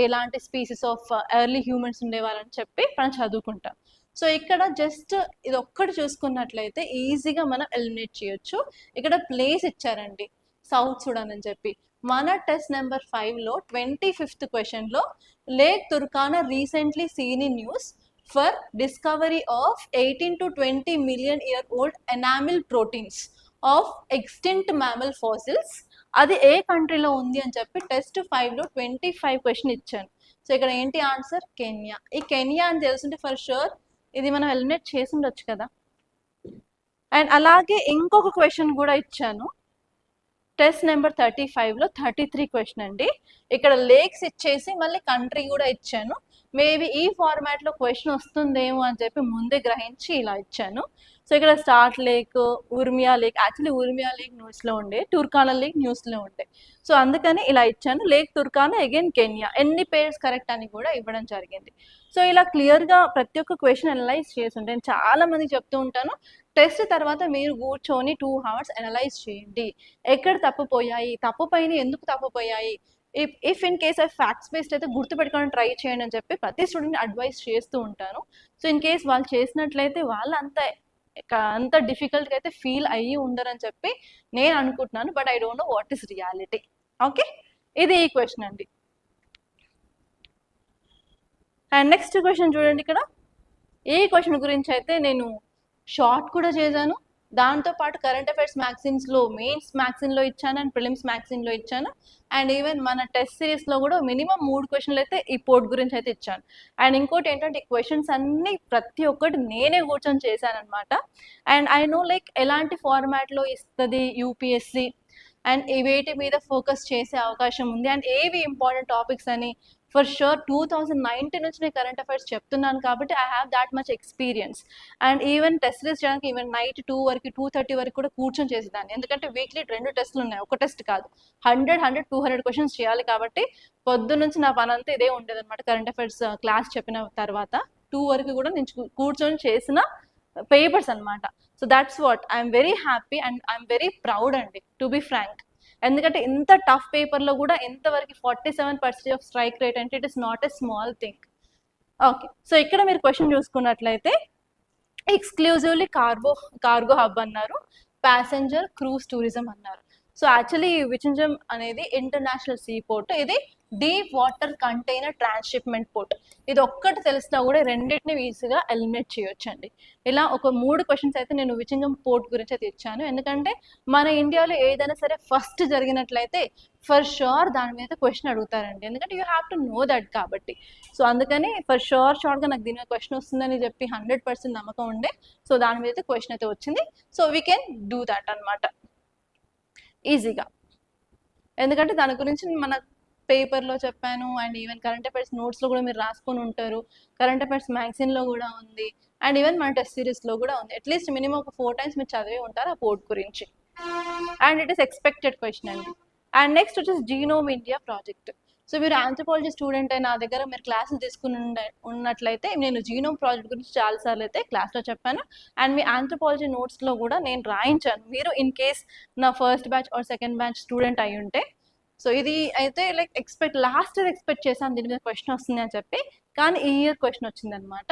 ఎలాంటి స్పీసీస్ ఆఫ్ ఎర్లీ హ్యూమన్స్ ఉండేవారని చెప్పి మనం చదువుకుంటాం. సో ఇక్కడ జస్ట్ ఇది ఒక్కటి చూసుకున్నట్లయితే ఈజీగా మనం ఎలిమినేట్ చేయొచ్చు. ఇక్కడ ప్లేస్ ఇచ్చారండి, సౌత్ సుడాన్ అని చెప్పి. మన టెస్ట్ నెంబర్ 5లో 25th క్వశ్చన్లో lake Turkana recently scene in news for discovery of 18 to 20 million year old enamel proteins of extinct mammal fossils, అది ఏ కంట్రీలో ఉంది అని చెప్పి టెస్ట్ 5లో 25 క్వశ్చన్ ఇచ్చాను. సో ఇక్కడ ఏంటి ఆన్సర్, కెన్యా. ఈ కెన్యా అని తెలుసుంటే ఫర్ షూర్ ఇది మనం ఎలిమినేట్ చేసి ఉండొచ్చు కదా. అండ్ అలాగే ఇంకొక క్వశ్చన్ కూడా ఇచ్చాను టెస్ట్ నెంబర్ 35లో 33 క్వశ్చన్ అండి. ఇక్కడ లేక్స్ ఇచ్చేసి మళ్ళీ కంట్రీ కూడా ఇచ్చాను. మేబీ ఈ ఫార్మాట్లో క్వశ్చన్ వస్తుందేమో అని చెప్పి ముందే గ్రహించి ఇలా ఇచ్చాను. సో ఇక్కడ start lake, Urmia lake, actually Urmia lake న్యూస్లో ఉండే, తుర్కానా లేక్ న్యూస్లో ఉండే. సో అందుకని ఇలా ఇచ్చాను. లేక్ తుర్కానా అగైన్ కెన్యా, ఎన్ని పేర్స్ కరెక్ట్ అని కూడా ఇవ్వడం జరిగింది. సో ఇలా క్లియర్గా ప్రతి ఒక్క క్వశ్చన్ అనలైజ్ చేసి ఉంటే, నేను చాలా మందికి చెప్తూ ఉంటాను, టెస్ట్ తర్వాత మీరు కూర్చొని 2 hours అనలైజ్ చేయండి, ఎక్కడ తప్పుపోయాయి, తప్పుపైన ఎందుకు తప్పుపోయాయి, if in case of facts based అయితే గుర్తుపెట్టుకొని ట్రై చేయండి అని చెప్పి ప్రతి స్టూడెంట్ అడ్వైస్ చేస్తూ ఉంటాను. సో ఇన్ కేస్ వాళ్ళు చేసినట్లయితే వాళ్ళు అంత డిఫికల్ట్గా అయితే ఫీల్ అయ్యి ఉండరని చెప్పి నేను అనుకుంటున్నాను. But I don't know what is reality. Okay, ఇది ఈ క్వశ్చన్ అండి. అండ్ నెక్స్ట్ క్వశ్చన్ చూడండి, ఇక్కడ ఈ క్వశ్చన్ గురించి అయితే నేను షార్ట్ కూడా చేశాను, దాంతోపాటు కరెంట్ అఫైర్స్ మ్యాగజైన్స్లో మెయిన్స్ మ్యాగజైన్లో ఇచ్చాను అండ్ ప్రిలిమ్స్ మ్యాగజైన్లో ఇచ్చాను. అండ్ ఈవెన్ మన టెస్ట్ సిరీస్లో కూడా మినిమం 3 క్వశ్చన్లు అయితే ఈ పోర్ట్ గురించి అయితే ఇచ్చాను. అండ్ ఇంకోటి ఏంటంటే ఈ క్వశ్చన్స్ అన్నీ ప్రతి ఒక్కటి నేనే కూర్చొని చేశాను అనమాట. అండ్ ఐ నో లైక్ ఎలాంటి ఫార్మాట్లో ఇస్తుంది యూపీఎస్సి అండ్ వేటి మీద ఫోకస్ చేసే అవకాశం ఉంది అండ్ ఏవి ఇంపార్టెంట్ టాపిక్స్ అని. ఫర్ షూర్ 2019 నుంచి నేను కరెంట్ అఫైర్స్ చెప్తున్నాను కాబట్టి I have that much experience. And even test రీస్ చేయడానికి ఈవెన్ నైట్ 2 వరకు 2:30 వరకు కూడా కూర్చొని చేసేదాన్ని, ఎందుకంటే వీక్లీ 2 టెస్టులు ఉన్నాయి, ఒక టెస్ట్ కాదు. 100, 200 క్వశ్చన్స్ చేయాలి కాబట్టి పొద్దు నుంచి నా పని అంతా ఇదే ఉండేది అనమాట. కరెంట్ అఫైర్స్ క్లాస్ చెప్పిన తర్వాత 2 వరకు కూడా నేను కూర్చొని చేసిన పేపర్స్ అనమాట. So that's what I'm very happy and I'm very proud అండి, టు బి ఫ్రాంక్. ఎందుకంటే ఇంత టఫ్ పేపర్లో కూడా ఎంతవరకు 47% ఆఫ్ స్ట్రైక్ రేట్ అంటే it is not a small thing. Okay, so ఇక్కడ మీరు క్వశ్చన్ చూసుకున్నట్లయితే ఎక్స్క్లూజివ్లీ కార్గో హబ్ అన్నారు, ప్యాసింజర్ క్రూజ్ టూరిజం అన్నారు. సో యాక్చువల్లీ విచింజం అనేది ఇంటర్నేషనల్ సీ పోర్ట్, ఇది deep water container transshipment port. ఇది ఒక్కటి తెలిసినా కూడా రెండింటిని ఈజీగా ఎలిమినేట్ చేయొచ్చండి. ఇలా ఒక 3 క్వశ్చన్స్ అయితే నేను విచింజం పోర్ట్ గురించి అయితే ఇచ్చాను. ఎందుకంటే మన ఇండియాలో ఏదైనా సరే ఫస్ట్ జరిగినట్లయితే ఫర్ షూర్ దాని మీద క్వశ్చన్ అడుగుతారండి, ఎందుకంటే you have to know that కాబట్టి. సో అందుకని ఫర్ షూర్గా నాకు దీని మీద క్వశ్చన్ వస్తుందని చెప్పి 100% నమ్మకం ఉండే. సో దాని మీద క్వశ్చన్ అయితే వచ్చింది. So we can do that అనమాట ఈజీగా. ఎందుకంటే దాని గురించి మన పేపర్లో చెప్పాను, అండ్ ఈవెన్ కరెంట్ అఫైర్స్ నోట్స్లో కూడా మీరు రాసుకొని ఉంటారు, కరెంట్ అఫైర్స్ మ్యాగజైన్లో కూడా ఉంది, అండ్ ఈవెన్ మన టెస్ట్ సిరీస్లో కూడా ఉంది. అట్లీస్ట్ మినిమం ఒక 4 times మీరు చదివే ఉంటారు ఆ పోర్ట్ గురించి. And it is expected question అండి. అండ్ నెక్స్ట్ వచ్చేసి జీనోమ్ ఇండియా ప్రాజెక్ట్. సో మీరు ఆంథ్రోపాలజీ స్టూడెంట్ అయిన నా దగ్గర మీరు క్లాసులు తీసుకుని ఉన్నట్లయితే నేను జీనోమ్ ప్రాజెక్ట్ గురించి చాలాసార్లు అయితే క్లాస్లో చెప్పాను, అండ్ మీ ఆంథ్రోపాలజీ నోట్స్లో కూడా నేను రాయించాను. మీరు ఇన్ కేస్ నా first batch or second batch student అయి ఉంటే. సో ఇది అయితే లైక్ లాస్ట్ ఇయర్ ఎక్స్పెక్ట్ చేశాను దీని మీద క్వశ్చన్ వస్తుంది అని చెప్పి, కానీ ఈ ఇయర్ క్వశ్చన్ వచ్చిందనమాట.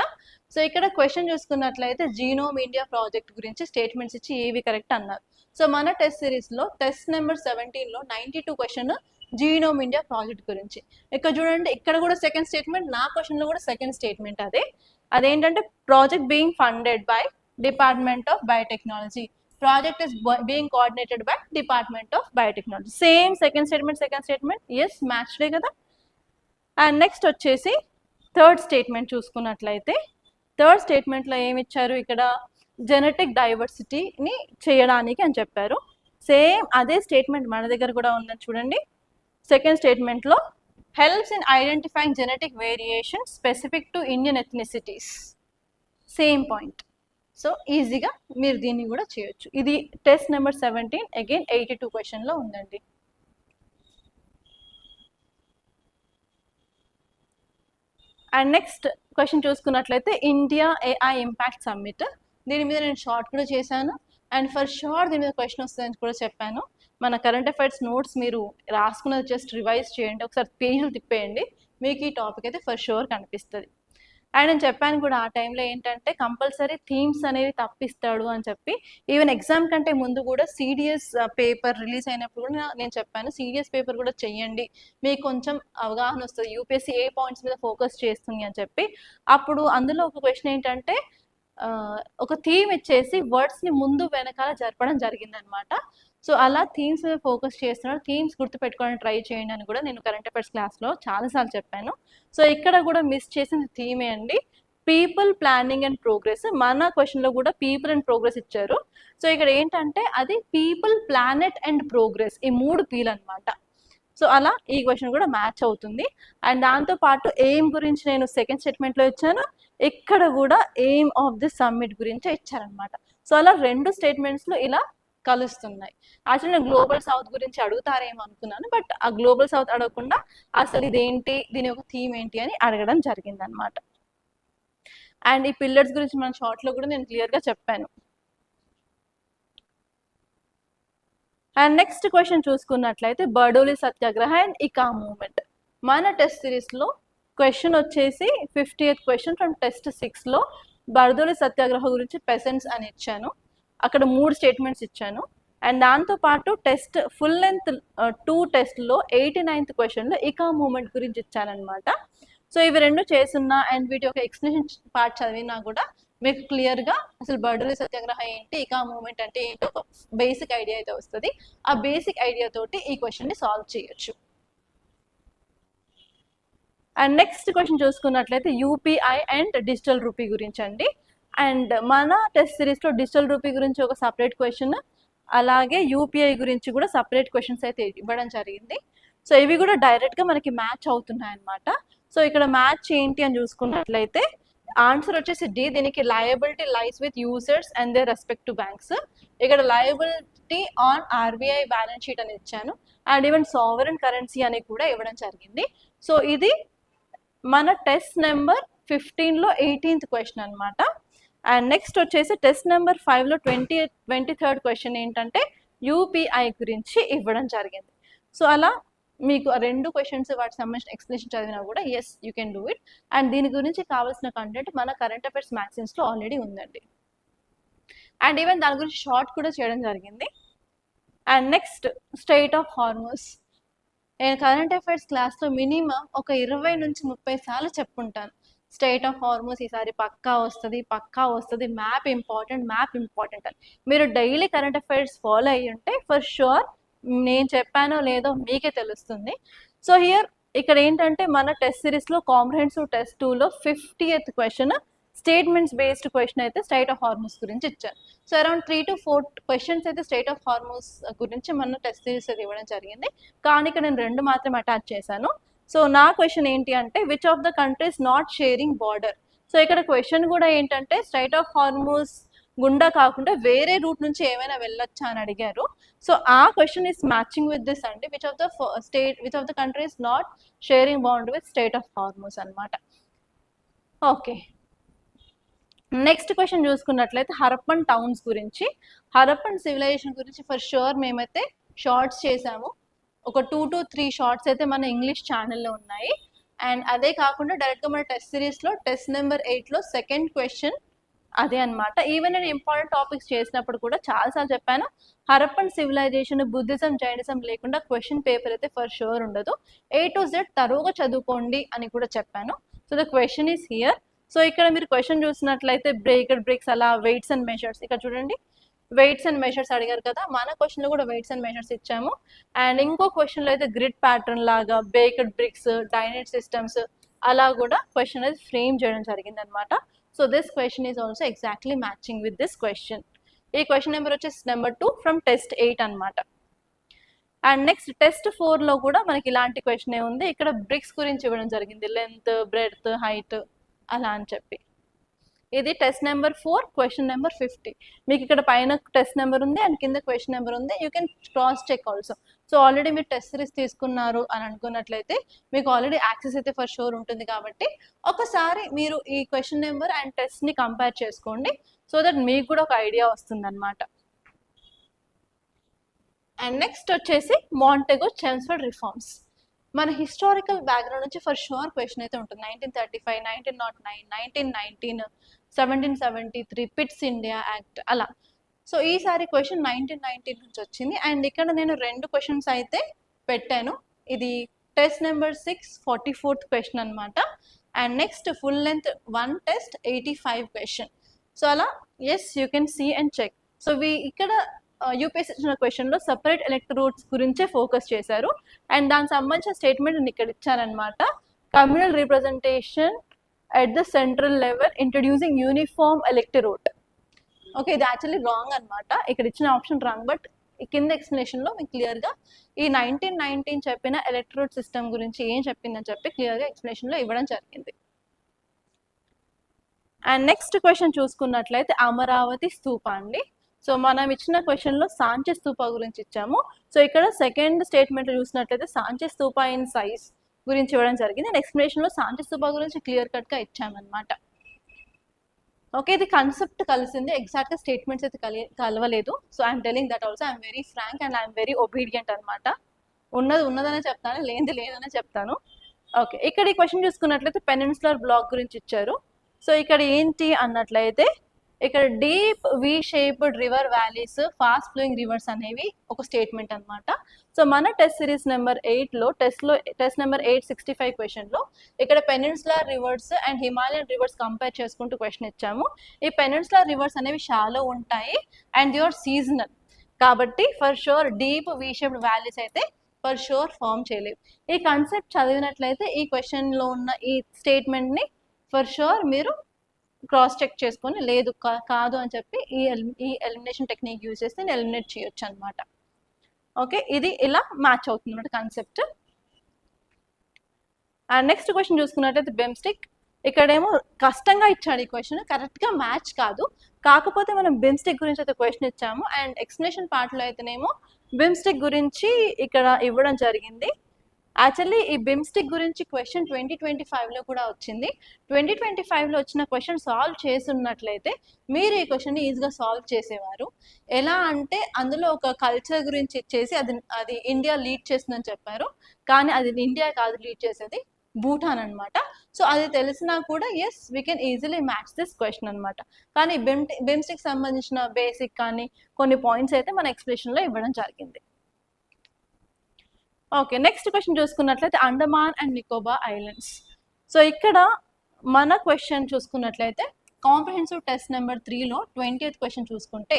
సో ఇక్కడ క్వశ్చన్ చూసుకున్నట్లయితే జీనోమ్ ఇండియా ప్రాజెక్ట్ గురించి స్టేట్మెంట్స్ ఇచ్చి ఏవి కరెక్ట్ అన్నారు. సో మన టెస్ట్ సిరీస్లో టెస్ట్ నెంబర్ 17లో 92 క్వశ్చన్ జీనోమ్ ఇండియా ప్రాజెక్ట్ గురించి. ఇక్కడ చూడండి, ఇక్కడ కూడా సెకండ్ స్టేట్మెంట్, నా క్వశ్చన్లో కూడా సెకండ్ స్టేట్మెంట్ అదేంటంటే project being funded by department of biotechnology, project is being coordinated by department of biotechnology. Same second statement is మ్యాచ్డే కదా. అండ్ నెక్స్ట్ వచ్చేసి థర్డ్ స్టేట్మెంట్ చూసుకున్నట్లయితే థర్డ్ స్టేట్మెంట్లో ఏమి ఇచ్చారు, ఇక్కడ జెనెటిక్ డైవర్సిటీని చేయడానికి అని చెప్పారు. సేమ్ అదే స్టేట్మెంట్ మన దగ్గర కూడా ఉందని చూడండి. సెకండ్ స్టేట్మెంట్లో helps in identifying genetic variation specific to Indian ethnicities, same point. So ఈజీగా మీరు దీన్ని కూడా చేయొచ్చు. ఇది టెస్ట్ నెంబర్ 17 అగైన్ 82 క్వశ్చన్లో ఉందండి. అండ్ నెక్స్ట్ క్వశ్చన్ చూసుకున్నట్లయితే ఇండియా ఏఐ ఇంపాక్ట్ సమ్మిట్. దీని మీద నేను షార్ట్ కూడా చేశాను, అండ్ ఫర్ షూర్ దీని మీద క్వశ్చన్ వస్తుందని కూడా చెప్పాను. మన కరెంట్ అఫైర్స్ నోట్స్ మీరు రాసుకున్నది జస్ట్ రివైజ్ చేయండి, ఒకసారి పేజీలు తిప్పేయండి, మీకు ఈ టాపిక్ అయితే ఫర్ షూర్ కనిపిస్తుంది. అండ్ నేను చెప్పాను కూడా ఆ టైంలో ఏంటంటే కంపల్సరీ థీమ్స్ అనేవి తప్పిస్తాడు అని చెప్పి. ఈవెన్ ఎగ్జామ్ కంటే ముందు కూడా సిడిఎస్ పేపర్ రిలీజ్ అయినప్పుడు కూడా నేను చెప్పాను సిడిఎస్ పేపర్ కూడా చెయ్యండి, మీకు కొంచెం అవగాహన వస్తుంది, యూపీఎస్సీ ఏ పాయింట్స్ మీద ఫోకస్ చేస్తుంది అని చెప్పి. అప్పుడు అందులో ఒక క్వశ్చన్ ఏంటంటే ఒక థీమ్ ఇచ్చేసి వర్డ్స్ని ముందు వెనకాల జరపడం జరిగిందనమాట. సో అలా థీమ్స్ మీద ఫోకస్ చేస్తున్నారు, థీమ్స్ గుర్తుపెట్టుకోవడానికి ట్రై చేయండి అని కూడా నేను కరెంట్ అఫైర్స్ క్లాస్లో చాలాసార్లు చెప్పాను. సో ఇక్కడ కూడా మిస్ చేసిన థీమే అండి పీపుల్, ప్లానింగ్ అండ్ ప్రోగ్రెస్. మన క్వశ్చన్లో కూడా పీపుల్ అండ్ ప్రోగ్రెస్ ఇచ్చారు. సో ఇక్కడ ఏంటంటే అది పీపుల్, ప్లానెట్ అండ్ ప్రోగ్రెస్, ఈ 3 P'లు అనమాట. సో అలా ఈ క్వశ్చన్ కూడా మ్యాచ్ అవుతుంది. అండ్ దాంతోపాటు ఎయిమ్ గురించి నేను సెకండ్ స్టేట్మెంట్లో ఇచ్చాను, ఇక్కడ కూడా ఎయిమ్ ఆఫ్ ది సమ్మిట్ గురించి ఇచ్చారనమాట. సో అలా 2 స్టేట్మెంట్స్లో ఇలా కలుస్తున్నాయి. యాక్చువల్లీ నేను గ్లోబల్ సౌత్ గురించి అడుగుతారేమో అనుకున్నాను, బట్ ఆ గ్లోబల్ సౌత్ అడగకుండా అసలు ఇదేంటి, దీని యొక్క థీమ్ ఏంటి అని అడగడం జరిగిందనమాట. అండ్ ఈ పిల్లర్స్ గురించి మన షార్ట్లో కూడా నేను క్లియర్గా చెప్పాను. అండ్ నెక్స్ట్ క్వశ్చన్ చూసుకున్నట్లయితే బర్డోలి సత్యాగ్రహ అండ్ ఇకా మూవ్మెంట్. మన టెస్ట్ సిరీస్లో క్వశ్చన్ వచ్చేసి 50th క్వశ్చన్ ఫ్రమ్ టెస్ట్ 6లో బర్దోలి సత్యాగ్రహ గురించి పెసెంట్స్ అని ఇచ్చాను. అక్కడ 3 స్టేట్మెంట్స్ ఇచ్చాను. అండ్ దాంతోపాటు టెస్ట్ ఫుల్ లెంత్ 2 టెస్ట్లో 89th క్వశ్చన్లో ఇకా మూవ్మెంట్ గురించి ఇచ్చానమాట. సో ఇవి 2 చేస్తున్నా అండ్ వీటి యొక్క ఎక్స్ప్లెనేషన్ పార్ట్ చదివినా కూడా మీకు క్లియర్గా అసలు బర్డోలి సత్యాగ్రహ ఏంటి, ఇకా మూవ్మెంట్ అంటే ఏంటో ఒక బేసిక్ ఐడియా అయితే వస్తుంది. ఆ బేసిక్ ఐడియా తోటి ఈ క్వశ్చన్ని సాల్వ్ చేయొచ్చు. అండ్ నెక్స్ట్ క్వశ్చన్ చూసుకున్నట్లయితే యూపీఐ అండ్ డిజిటల్ రూపీ గురించి అండి. అండ్ మన టెస్ట్ సిరీస్లో డిజిటల్ రూపీ గురించి ఒక సపరేట్ క్వశ్చన్, అలాగే యూపీఐ గురించి కూడా సపరేట్ క్వశ్చన్స్ అయితే ఇవ్వడం జరిగింది. సో ఇవి కూడా డైరెక్ట్గా మనకి మ్యాచ్ అవుతున్నాయి అన్నమాట. సో ఇక్కడ మ్యాచ్ ఏంటి అని చూసుకున్నట్లయితే ఆన్సర్ వచ్చేసి డి. దీనికి liability lies with users and they respect to banks. ఇక్కడ liability on RBI balance sheet అని ఇచ్చాను, అండ్ ఈవెన్ సావరెన్ కరెన్సీ అని కూడా ఇవ్వడం జరిగింది. సో ఇది మన టెస్ట్ నెంబర్ 15లో 18th క్వశ్చన్ అనమాట. అండ్ నెక్స్ట్ వచ్చేసి టెస్ట్ నెంబర్ 5లో 23rd క్వశ్చన్ ఏంటంటే యూపీఐ గురించి ఇవ్వడం జరిగింది. సో అలా మీకు ఆ 2 క్వశ్చన్స్ వాటికి సంబంధించిన ఎక్స్ప్లెనేషన్ చదివినా కూడా yes you can do it. And దీని గురించి కావాల్సిన కంటెంట్ మన కరెంట్ అఫైర్స్ మ్యాగజైన్స్లో ఆల్రెడీ ఉందండి. అండ్ ఈవెన్ దాని గురించి షార్ట్ కూడా చేయడం జరిగింది. And next strait of Hormuz. నేను కరెంట్ అఫైర్స్ క్లాస్లో మినిమం ఒక 20 నుంచి 30 సార్లు చెప్పుంటాను. స్ట్రెయిట్ ఆఫ్ హార్మోస్ ఈసారి పక్కా వస్తుంది, మ్యాప్ ఇంపార్టెంట్ అని. మీరు డైలీ కరెంట్ అఫైర్స్ ఫాలో అయ్యి ఉంటే ఫర్ షూర్ నేను చెప్పానో లేదో మీకే తెలుస్తుంది. సో హియర్ ఇక్కడ ఏంటంటే మన టెస్ట్ సిరీస్లో కాంప్రహెన్సివ్ టెస్ట్ 2లో 50th question statements based question అయితే స్ట్రెయిట్ ఆఫ్ హార్మోస్ గురించి ఇచ్చారు. సో అరౌండ్ 3 to 4 క్వశ్చన్స్ అయితే స్ట్రెయిట్ ఆఫ్ హార్మోస్ గురించి మన టెస్ట్ సిరీస్ అయితే ఇవ్వడం జరిగింది. కానీ ఇక్కడ నేను 2 మాత్రమే అటాచ్ చేశాను. సో నా క్వశ్చన్ ఏంటి అంటే which of the countries not sharing border. So ఇక్కడ క్వశ్చన్ కూడా ఏంటంటే స్ట్రెయిట్ ఆఫ్ హార్మోస్ గుండా కాకుండా వేరే రూట్ నుంచి ఏమైనా వెళ్ళొచ్చా అని అడిగారు. సో ఆ question is matching with this అండి. Which of the countries not sharing boundary with strait of Hormuz అనమాట. ఓకే, నెక్స్ట్ క్వశ్చన్ చూసుకున్నట్లయితే హరప్పన్ టౌన్స్ గురించి, హరప్పన్ సివిలైజేషన్ గురించి ఫర్ షూర్ మేమైతే షార్ట్స్ చేసాము. ఒక 2 to 3 షార్ట్స్ అయితే మన ఇంగ్లీష్ ఛానల్లో ఉన్నాయి. అండ్ అదే కాకుండా డైరెక్ట్గా మన టెస్ట్ సిరీస్లో టెస్ట్ నెంబర్ 8లో సెకండ్ క్వశ్చన్ అదే అనమాట. ఈవెన్ నేను ఇంపార్టెంట్ టాపిక్స్ చేసినప్పుడు కూడా చాలాసార్లు చెప్పాను, హరప్పన్ సివిలైజేషన్ బుద్ధిజం జైనిజం లేకుండా క్వశ్చన్ పేపర్ అయితే ఫర్ షూర్ ఉండదు. A to Z తరువుగా చదువుకోండి అని కూడా చెప్పాను. So the question is here. So ఇక్కడ మీరు క్వశ్చన్ చూసినట్లయితే బ్రేకెడ్ బ్రిక్స్ అలా వెయిట్స్ అండ్ మెజర్స్, ఇక్కడ చూడండి వెయిట్స్ అండ్ మెజర్స్ అడిగారు కదా, మన క్వశ్చన్లో కూడా వెయిట్స్ అండ్ మెజర్స్ ఇచ్చాము. అండ్ ఇంకో క్వశ్చన్లో అయితే గ్రిడ్ ప్యాటర్న్ లాగా బేకెడ్ బ్రిక్స్, డైనైట్ సిస్టమ్స్ అలా కూడా క్వశ్చన్ అయితే ఫ్రేమ్ చేయడం జరిగింది అనమాట. So this question is also exactly matching with this question. ఈ క్వశ్చన్ నెంబర్ వచ్చేసి నెంబర్ 2 ఫ్రమ్ టెస్ట్ 8 అనమాట. అండ్ నెక్స్ట్ టెస్ట్ 4లో కూడా మనకి ఇలాంటి క్వశ్చనే ఉంది. ఇక్కడ బ్రిక్స్ గురించి ఇవ్వడం జరిగింది, లెంత్, బ్రెడ్త్, హైట్ అలా అని చెప్పి. ఇది టెస్ట్ నెంబర్ 4 క్వశ్చన్ నెంబర్ 50. మీకు ఇక్కడ పైన టెస్ట్ నెంబర్ ఉంది అండ్ కింద క్వశ్చన్ నెంబర్ ఉంది. You can cross check also. So already మీరు టెస్ట్ సిరీస్ తీసుకున్నారు అని అనుకున్నట్లయితే మీకు ఆల్రెడీ యాక్సెస్ అయితే ఫర్ షూర్ ఉంటుంది. కాబట్టి ఒకసారి మీరు ఈ క్వశ్చన్ నెంబర్ అండ్ టెస్ట్ని కంపేర్ చేసుకోండి, సో దట్ మీకు కూడా ఒక ఐడియా వస్తుంది అనమాట. అండ్ నెక్స్ట్ వచ్చేసి మాంటెగో చెమ్స్ఫర్డ్ రిఫార్మ్స్. మన హిస్టారికల్ బ్యాక్గ్రౌండ్ నుంచి ఫర్ షూర్ క్వశ్చన్ అయితే ఉంటుంది. 1935, 1909, 1919, 1773 పిట్స్ ఇండియా యాక్ట్ అలా. సో ఈసారి క్వశ్చన్ 1919 నుంచి వచ్చింది. అండ్ ఇక్కడ నేను 2 క్వశ్చన్స్ అయితే పెట్టాను. ఇది టెస్ట్ నెంబర్ 6 44th క్వశ్చన్ అనమాట. And next full length 1 test 85 question. So అలా as you can see and check. So ఇక్కడ యూపీఎస్సీ ఇచ్చిన క్వశ్చన్లో సపరేట్ ఎలక్ట్రోడ్స్ గురించే ఫోకస్ చేశారు. అండ్ దానికి సంబంధించిన స్టేట్మెంట్ నేను ఇక్కడ ఇచ్చారనమాట. Communal representation at the central level introducing uniform electorate. Okay, ఇది యాక్చువల్లీ రాంగ్ అనమాట. ఇక్కడ ఇచ్చిన ఆప్షన్ రాంగ్, బట్ కింద ఎక్స్ప్లెనేషన్లో మీకు క్లియర్గా ఈ 1919 చెప్పిన ఎలక్ట్రోడ్ సిస్టమ్ గురించి ఏం చెప్పిందని చెప్పి క్లియర్గా ఎక్స్ప్లెనేషన్లో ఇవ్వడం జరిగింది. అండ్ నెక్స్ట్ క్వశ్చన్ చూసుకున్నట్లయితే అమరావతి స్తూప అండి. సో మనం ఇచ్చిన క్వశ్చన్లో సాంచి స్తూప గురించి ఇచ్చాము. సో ఇక్కడ సెకండ్ స్టేట్మెంట్ చూసినట్లయితే సాంచి స్తూప ఇన్ సైజ్ గురించి ఇవ్వడం జరిగింది. అండ్ ఎక్స్ప్లెనేషన్లో సాంచి స్తూప గురించి క్లియర్ కట్గా ఇచ్చామన్నమాట. ఓకే, ఇది కాన్సెప్ట్ కలిసింది, ఎగ్జాక్ట్గా స్టేట్మెంట్స్ అయితే కలవలేదు. So I'm telling that also. I'm very frank and I'm very obedient అనమాట. ఉన్నదనే చెప్తాను, లేదనే చెప్తాను. ఓకే, ఇక్కడ ఈ క్వశ్చన్ చూసుకున్నట్లయితే పెనిన్సులర్ బ్లాక్ గురించి ఇచ్చారు. సో ఇక్కడ ఏంటి అన్నట్లయితే ఇక్కడ deep V shaped river valleys, fast flowing rivers అనేవి ఒక స్టేట్మెంట్ అనమాట. సో మన టెస్ట్ సిరీస్ నెంబర్ 8లో టెస్ట్ నెంబర్ 865 క్వశ్చన్లో ఇక్కడ peninsular rivers and Himalayan rivers compare చేసుకుంటూ క్వశ్చన్ ఇచ్చాము. ఈ పెనిన్సులర్ రివర్స్ అనేవి షాలో ఉంటాయి అండ్ యువర్ సీజనల్, కాబట్టి for sure deep V shaped valleys అయితే ఫర్ షూర్ ఫామ్ చేయలేవు. ఈ కాన్సెప్ట్ చదివినట్లయితే ఈ క్వశ్చన్లో ఉన్న ఈ స్టేట్మెంట్ని ఫర్ షూర్ మీరు క్రాస్ చెక్ చేసుకొని లేదు కాదు అని చెప్పి ఈ ఎలిమినేషన్ టెక్నిక్ యూజ్ చేస్తే నేను ఎలిమినేట్ చేయొచ్చు అనమాట. ఓకే, ఇది ఇలా మ్యాచ్ అవుతుంది అనమాట కాన్సెప్ట్. అండ్ నెక్స్ట్ క్వశ్చన్ చూసుకున్నట్లయితే బెమ్స్టిక్. ఇక్కడేమో కష్టంగా ఇచ్చాడు ఈ క్వశ్చన్, కరెక్ట్గా మ్యాచ్ కాదు. కాకపోతే మనం బెమ్స్టిక్ గురించి అయితే క్వశ్చన్ ఇచ్చాము. అండ్ ఎక్స్ప్లెనేషన్ పార్ట్లో అయితేనేమో బెమ్స్టిక్ గురించి ఇక్కడ ఇవ్వడం జరిగింది. యాక్చువల్లీ ఈ బిమ్స్టిక్ గురించి క్వశ్చన్ 2025లో కూడా వచ్చింది. 2025లో వచ్చిన క్వశ్చన్ సాల్వ్ చేస్తున్నట్లయితే మీరు ఈ క్వశ్చన్ని ఈజీగా సాల్వ్ చేసేవారు. ఎలా అంటే అందులో ఒక కల్చర్ గురించి ఇచ్చేసి అది ఇండియా లీడ్ చేస్తుందని చెప్పారు. కానీ అది ఇండియా కాదు లీడ్ చేసేది, భూటాన్ అనమాట. సో అది తెలిసినా కూడా yes we can easily match this question అనమాట. కానీ బిమ్స్టిక్ సంబంధించిన బేసిక్ కానీ కొన్ని పాయింట్స్ అయితే మన ఎక్స్ప్లెనేషన్లో ఇవ్వడం జరిగింది. ఓకే, నెక్స్ట్ క్వశ్చన్ చూసుకున్నట్లయితే Andaman and Nicobar islands. So ఇక్కడ మన క్వశ్చన్ చూసుకున్నట్లయితే కాంప్రహెన్సివ్ టెస్ట్ నెంబర్ 3లో 20th క్వశ్చన్ చూసుకుంటే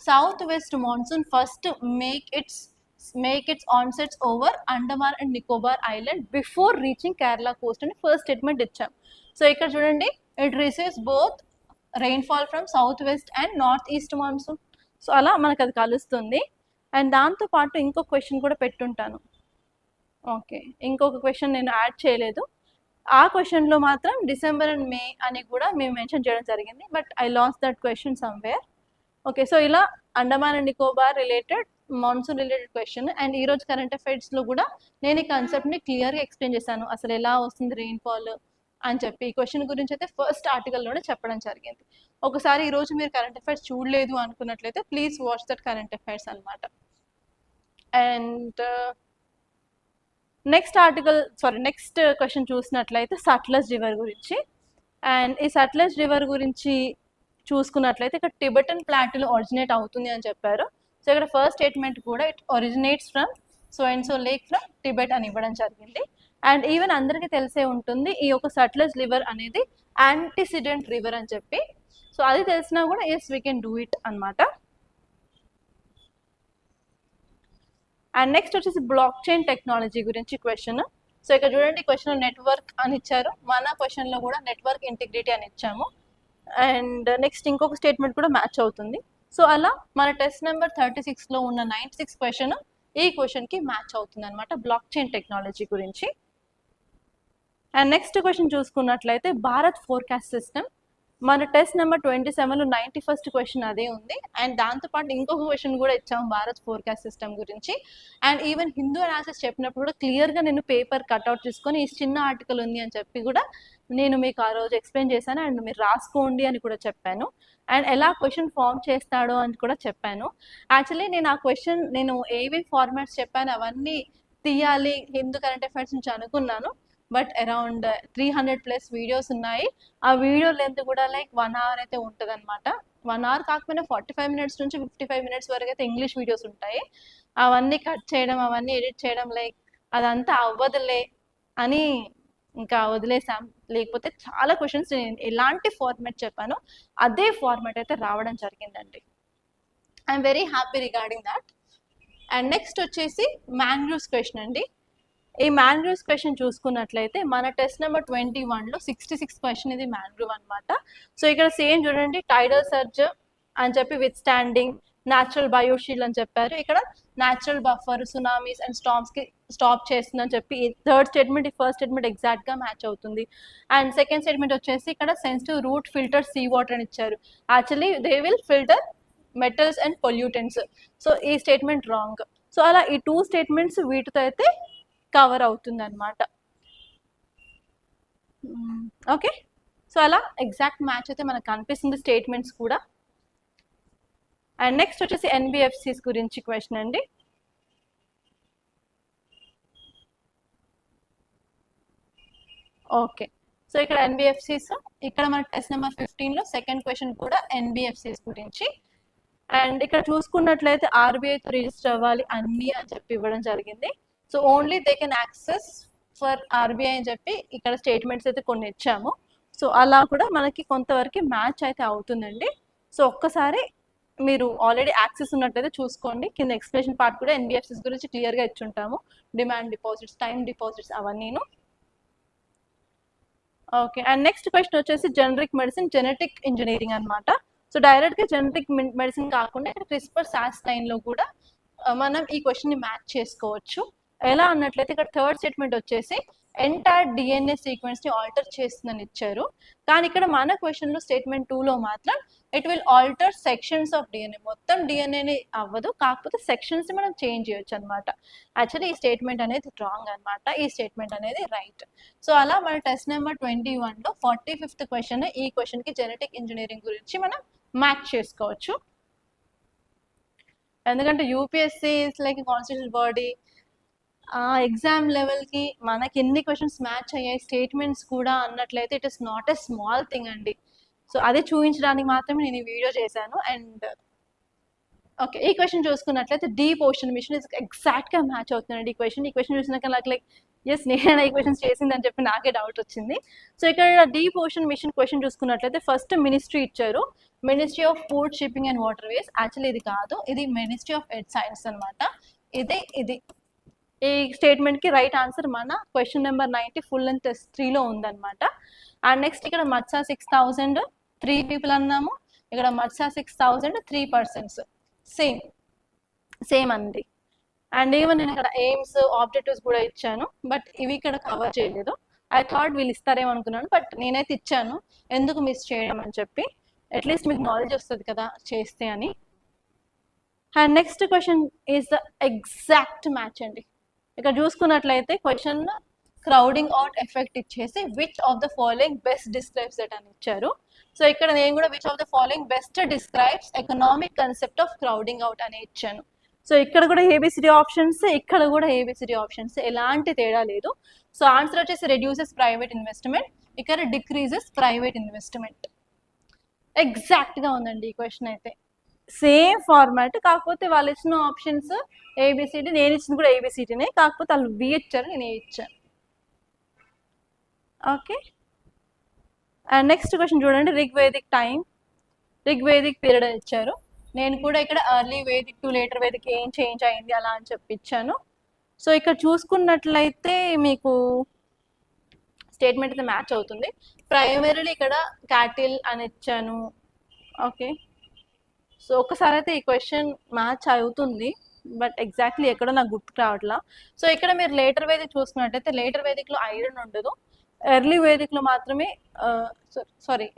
south west monsoon first make its onsets over Andaman and Nicobar island before reaching Kerala coast అని ఫస్ట్ స్టేట్మెంట్ ఇచ్చాం. సో ఇక్కడ చూడండి, it receives both rainfall from south west and north east monsoon. So అలా మనకు అది కలుస్తుంది. అండ్ దాంతోపాటు ఇంకో క్వశ్చన్ కూడా పెట్టుంటాను. ఓకే, ఇంకొక క్వశ్చన్ నేను యాడ్ చేయలేదు. ఆ క్వశ్చన్లో మాత్రం డిసెంబర్ అండ్ మే అని కూడా మేము మెన్షన్ చేయడం జరిగింది, but I lost that question somewhere. Okay, so ఇలా Andaman and Nicobar related, monsoon related question. And ఈరోజు కరెంట్ అఫైర్స్లో కూడా నేను ఈ కాన్సెప్ట్ని క్లియర్గా ఎక్స్ప్లెయిన్ చేశాను, అసలు ఎలా వస్తుంది రెయిన్ఫాల్ అని చెప్పి. ఈ క్వశ్చన్ గురించి అయితే ఫస్ట్ ఆర్టికల్లోనే చెప్పడం జరిగింది. ఒకసారి ఈరోజు మీరు కరెంట్ అఫైర్స్ చూడలేదు అనుకున్నట్లయితే please watch that current affairs అనమాట. అండ్ నెక్స్ట్ క్వశ్చన్ చూసినట్లయితే సట్లెజ్ రివర్ గురించి. అండ్ ఈ సట్లెజ్ రివర్ గురించి చూసుకున్నట్లయితే ఇక్కడ టిబెటన్ ప్లాటూలో ఒరిజినేట్ అవుతుంది అని చెప్పారు. సో ఇక్కడ ఫస్ట్ స్టేట్మెంట్ కూడా it originates from so and so lake from Tibet అని ఇవ్వడం జరిగింది. అండ్ ఈవెన్ అందరికీ తెలిసే ఉంటుంది ఈ యొక్క సట్లెజ్ రివర్ అనేది యాంటిసిడెంట్ రివర్ అని చెప్పి. సో అది తెలిసినా కూడా yes we can do it అనమాట. అండ్ నెక్స్ట్ వచ్చేసి బ్లాక్ చైన్ టెక్నాలజీ గురించి క్వశ్చన్. సో ఇక్కడ చూడండి, క్వశ్చన్ నెట్వర్క్ అని ఇచ్చారు, మన క్వశ్చన్లో కూడా నెట్వర్క్ ఇంటిగ్రిటీ అని ఇచ్చాము. అండ్ నెక్స్ట్ ఇంకొక స్టేట్మెంట్ కూడా మ్యాచ్ అవుతుంది. సో అలా మన టెస్ట్ నెంబర్ 36లో ఉన్న 96 క్వశ్చన్ ఈ క్వశ్చన్కి మ్యాచ్ అవుతుంది అనమాట, బ్లాక్ చైన్ టెక్నాలజీ గురించి. అండ్ నెక్స్ట్ క్వశ్చన్ చూసుకున్నట్లయితే భారత్ ఫోర్కాస్ట్ సిస్టమ్. మన టెస్ట్ నెంబర్ 27లో 91st క్వశ్చన్ అదే ఉంది. అండ్ దాంతోపాటు ఇంకొక క్వశ్చన్ కూడా ఇచ్చాము భారత్ ఫోర్కాస్ట్ సిస్టమ్ గురించి. అండ్ ఈవెన్ హిందూ అనాలిసిస్ చెప్పినప్పుడు కూడా క్లియర్గా నేను పేపర్ కట్అవుట్ చేసుకొని ఈ చిన్న ఆర్టికల్ ఉంది అని చెప్పి కూడా నేను మీకు ఆ రోజు ఎక్స్ప్లెయిన్ చేశాను. అండ్ మీరు రాసుకోండి అని కూడా చెప్పాను. అండ్ ఎలా క్వశ్చన్ ఫామ్ చేస్తాడో అని కూడా చెప్పాను. యాక్చువల్లీ నేను ఆ క్వశ్చన్ నేను ఏవి ఫార్మాట్స్ చెప్పాను అవన్నీ తీయాలి హిందూ కరెంట్ అఫైర్స్ నుంచి అనుకున్నాను. బట్ అరౌండ్ 300+ వీడియోస్ ఉన్నాయి. ఆ వీడియో లెంత్ కూడా లైక్ 1 hour అయితే ఉంటుంది అనమాట. 1 hour కాకపోయినా 45 minutes నుంచి 55 minutes వరకు అయితే ఇంగ్లీష్ వీడియోస్ ఉంటాయి. అవన్నీ కట్ చేయడం, అవన్నీ ఎడిట్ చేయడం లైక్ అదంతా అవ్వదులే అని ఇంకా వదిలేసాం. లేకపోతే చాలా క్వశ్చన్స్ నేను ఎలాంటి ఫార్మాట్ చెప్పానో అదే ఫార్మాట్ అయితే రావడం జరిగిందండి. I'm very happy regarding that. And next వచ్చేసి మ్యాంగ్రూవ్స్ క్వశ్చన్ అండి. ఈ మ్యాంగ్రూవ్స్ క్వశ్చన్ చూసుకున్నట్లయితే మన టెస్ట్ నెంబర్ 21లో 66 క్వశ్చన్ ఇది మ్యాంగ్రూవ్ అనమాట. సో ఇక్కడ సేమ్ చూడండి, టైడల్ సర్జ్ అని చెప్పి విత్ స్టాండింగ్, న్యాచురల్ బయోషీల్డ్ అని చెప్పారు. ఇక్కడ న్యాచురల్ బఫర్, సునామీస్ అండ్ స్టార్మ్స్కి స్టాప్ చేస్తుందని చెప్పి థర్డ్ స్టేట్మెంట్ ఈ ఫస్ట్ స్టేట్మెంట్ ఎగ్జాక్ట్గా మ్యాచ్ అవుతుంది. అండ్ సెకండ్ స్టేట్మెంట్ వచ్చేసి ఇక్కడ sensitive root filter sea water అని ఇచ్చారు. Actually they will filter metals and pollutants. So ఈ స్టేట్మెంట్ రాంగ్. సో అలా ఈ 2 స్టేట్మెంట్స్ వీటితో అయితే కవర్ అవుతుంది అనమాట. ఓకే, సో అలా ఎగ్జాక్ట్ మ్యాచ్ అయితే మనకు కనిపిస్తుంది స్టేట్మెంట్స్ కూడా. అండ్ నెక్స్ట్ వచ్చేసి ఎన్బిఎఫ్సిస్ గురించి క్వశ్చన్ అండి. ఓకే, సో ఇక్కడ ఎన్బిఎఫ్సిస్, ఇక్కడ మన టెస్ట్ నెంబర్ 15లో సెకండ్ క్వశ్చన్ కూడా ఎన్బిఎఫ్సిస్ గురించి. అండ్ ఇక్కడ చూసుకున్నట్లయితే ఆర్బీఐతో రిజిస్టర్ అవ్వాలి అన్నీ అని చెప్పి ఇవ్వడం జరిగింది. So only they can access for RBI అని చెప్పి ఇక్కడ స్టేట్మెంట్స్ అయితే కొన్ని ఇచ్చాము. సో అలా కూడా మనకి కొంతవరకు మ్యాచ్ అయితే అవుతుందండి. సో ఒక్కసారి మీరు ఆల్రెడీ యాక్సెస్ ఉన్నట్లయితే చూసుకోండి. కింద ఎక్స్ప్లెనేషన్ పార్ట్ కూడా ఎన్బిఎఫ్సిస్ గురించి క్లియర్గా ఇచ్చుంటాము, డిమాండ్ డిపాజిట్స్, టైం డిపాజిట్స్ అవన్నీను. ఓకే, అండ్ నెక్స్ట్ క్వశ్చన్ వచ్చేసి జనరిక్ మెడిసిన్, జెనెటిక్ ఇంజనీరింగ్ అనమాట. సో డైరెక్ట్గా జెనెటిక్ మెడిసిన్ కాకుండా ఇక్కడ CRISPR-Cas9లో కూడా మనం ఈ క్వశ్చన్ని మ్యాచ్ చేసుకోవచ్చు. ఎలా అన్నట్లయితే ఇక్కడ థర్డ్ స్టేట్మెంట్ వచ్చేసి ఎంటైర్ డిఎన్ఏ సీక్వెన్స్ని ఆల్టర్ చేస్తుందని ఇచ్చారు. కానీ ఇక్కడ మన క్వశ్చన్లో స్టేట్మెంట్ 2లో మాత్రం it will alter sections of DNA, మొత్తం డిఎన్ఏని అవ్వదు, కాకపోతే సెక్షన్స్ని మనం చేంజ్ చేయొచ్చు అనమాట. యాక్చువల్లీ ఈ స్టేట్మెంట్ అనేది రాంగ్ అనమాట, ఈ స్టేట్మెంట్ అనేది రైట్. సో అలా మన టెస్ట్ నెంబర్ 21లో 45th క్వశ్చన్, ఈ క్వశ్చన్కి జెనెటిక్ ఇంజనీరింగ్ గురించి మనం మ్యాచ్ చేసుకోవచ్చు. ఎందుకంటే UPSC is like constitutional body, ఆ ఎగ్జామ్ లెవెల్కి మనకి ఎన్ని క్వశ్చన్స్ మ్యాచ్ అయ్యాయి, స్టేట్మెంట్స్ కూడా అన్నట్లయితే it is not a small thing అండి. సో అదే చూపించడానికి మాత్రమే నేను ఈ వీడియో చేశాను. అండ్ ఓకే, ఈ క్వశ్చన్ చూసుకున్నట్లయితే డీప్ ఓషన్ మిషన్ ఇస్ ఎగ్జాక్ట్గా మ్యాచ్ అవుతుందండి. ఈ క్వశ్చన్ చూసినాక నాకు లైక్ ఎస్ నేను ఈ క్వశ్చన్స్ చేసిందని చెప్పి నాకే డౌట్ వచ్చింది. సో ఇక్కడ డీప్ ఓషన్ మిషన్ క్వశ్చన్ చూసుకున్నట్లయితే ఫస్ట్ మినిస్ట్రీ ఇచ్చారు, ministry of food, shipping and water ways. Actually ఇది కాదు, ఇది మినిస్ట్రీ ఆఫ్ ఎర్త్ సైన్స్ అనమాట. ఇది ఈ స్టేట్మెంట్కి రైట్ ఆన్సర్ మన question number 90 full length test 3లో ఉందన్నమాట. అండ్ నెక్స్ట్ ఇక్కడ మత్సా 6000 3 పీపుల్ అన్నాము, ఇక్కడ మత్సా 6000 3 పర్సన్స్, సేమ్ అండి. అండ్ ఈవెన్ నేను ఇక్కడ ఎయిమ్స్ ఆబ్జెక్టివ్స్ కూడా ఇచ్చాను, బట్ ఇవి ఇక్కడ కవర్ చేయలేదు. ఐ థాట్ వీళ్ళు ఇస్తారేమో అనుకున్నాను, బట్ నేనైతే ఇచ్చాను, ఎందుకు మిస్ చేయడం అని చెప్పి, అట్లీస్ట్ మీకు నాలెడ్జ్ వస్తుంది కదా చేస్తే అని. And next question is the exact match అండి. ఇక్కడ చూసుకున్నట్లయితే క్వశ్చన్ క్రౌడింగ్ అవుట్ ఎఫెక్ట్ ఇచ్చేసి which of the following best describes that అని ఇచ్చారు. సో ఇక్కడ నేను కూడా which of the following best describes economic concept of crowding out అని ఇచ్చాను. సో ఇక్కడ కూడా ఏబిసిడి ఆప్షన్స్, ఇక్కడ కూడా ఏబిసిడి ఆప్షన్స్, ఎలాంటి తేడా లేదు. సో ఆన్సర్ వచ్చేసి రెడ్యూసెస్ ప్రైవేట్ ఇన్వెస్ట్మెంట్, ఇక్కడ డిక్రీజెస్ ప్రైవేట్ ఇన్వెస్ట్మెంట్. ఎగ్జాక్ట్గా ఉందండి ఈ క్వశ్చన్ అయితే, సేమ్ ఫార్మాట్, కాకపోతే వాళ్ళు ఇచ్చిన ఆప్షన్స్ ఏబిసిడి, నేను ఇచ్చింది కూడా ఏబిసిడినే, కాకపోతే వాళ్ళు బి ఇచ్చారు, నేను ఏ ఇచ్చాను. ఓకే, అండ్ నెక్స్ట్ క్వశ్చన్ చూడండి, రిగ్వేదిక్ టైం, రిగ్వేదిక్ పీరియడ్ ఇచ్చారు. నేను కూడా ఇక్కడ early Vedic to later Vedic ఏం చేంజ్ అయింది అలా అని చెప్పి ఇచ్చాను. సో ఇక్కడ చూసుకున్నట్లయితే మీకు స్టేట్మెంట్ అయితే మ్యాచ్ అవుతుంది. ప్రైమరీలీ ఇక్కడ క్యాటిల్ అని ఇచ్చాను. ఓకే, సో ఒకసారి అయితే ఈ క్వశ్చన్ మ్యాచ్ అవుతుంది, బట్ ఎగ్జాక్ట్లీ ఎక్కడో నాకు గుర్తుకు రావట్లా. సో ఇక్కడ మీరు లేటర్ వేదిక్ చూసుకున్నట్టయితే లేటర్ వేదిక్లో ఐరన్ ఉండదు, ఎర్లీ వేదిక్లో మాత్రమే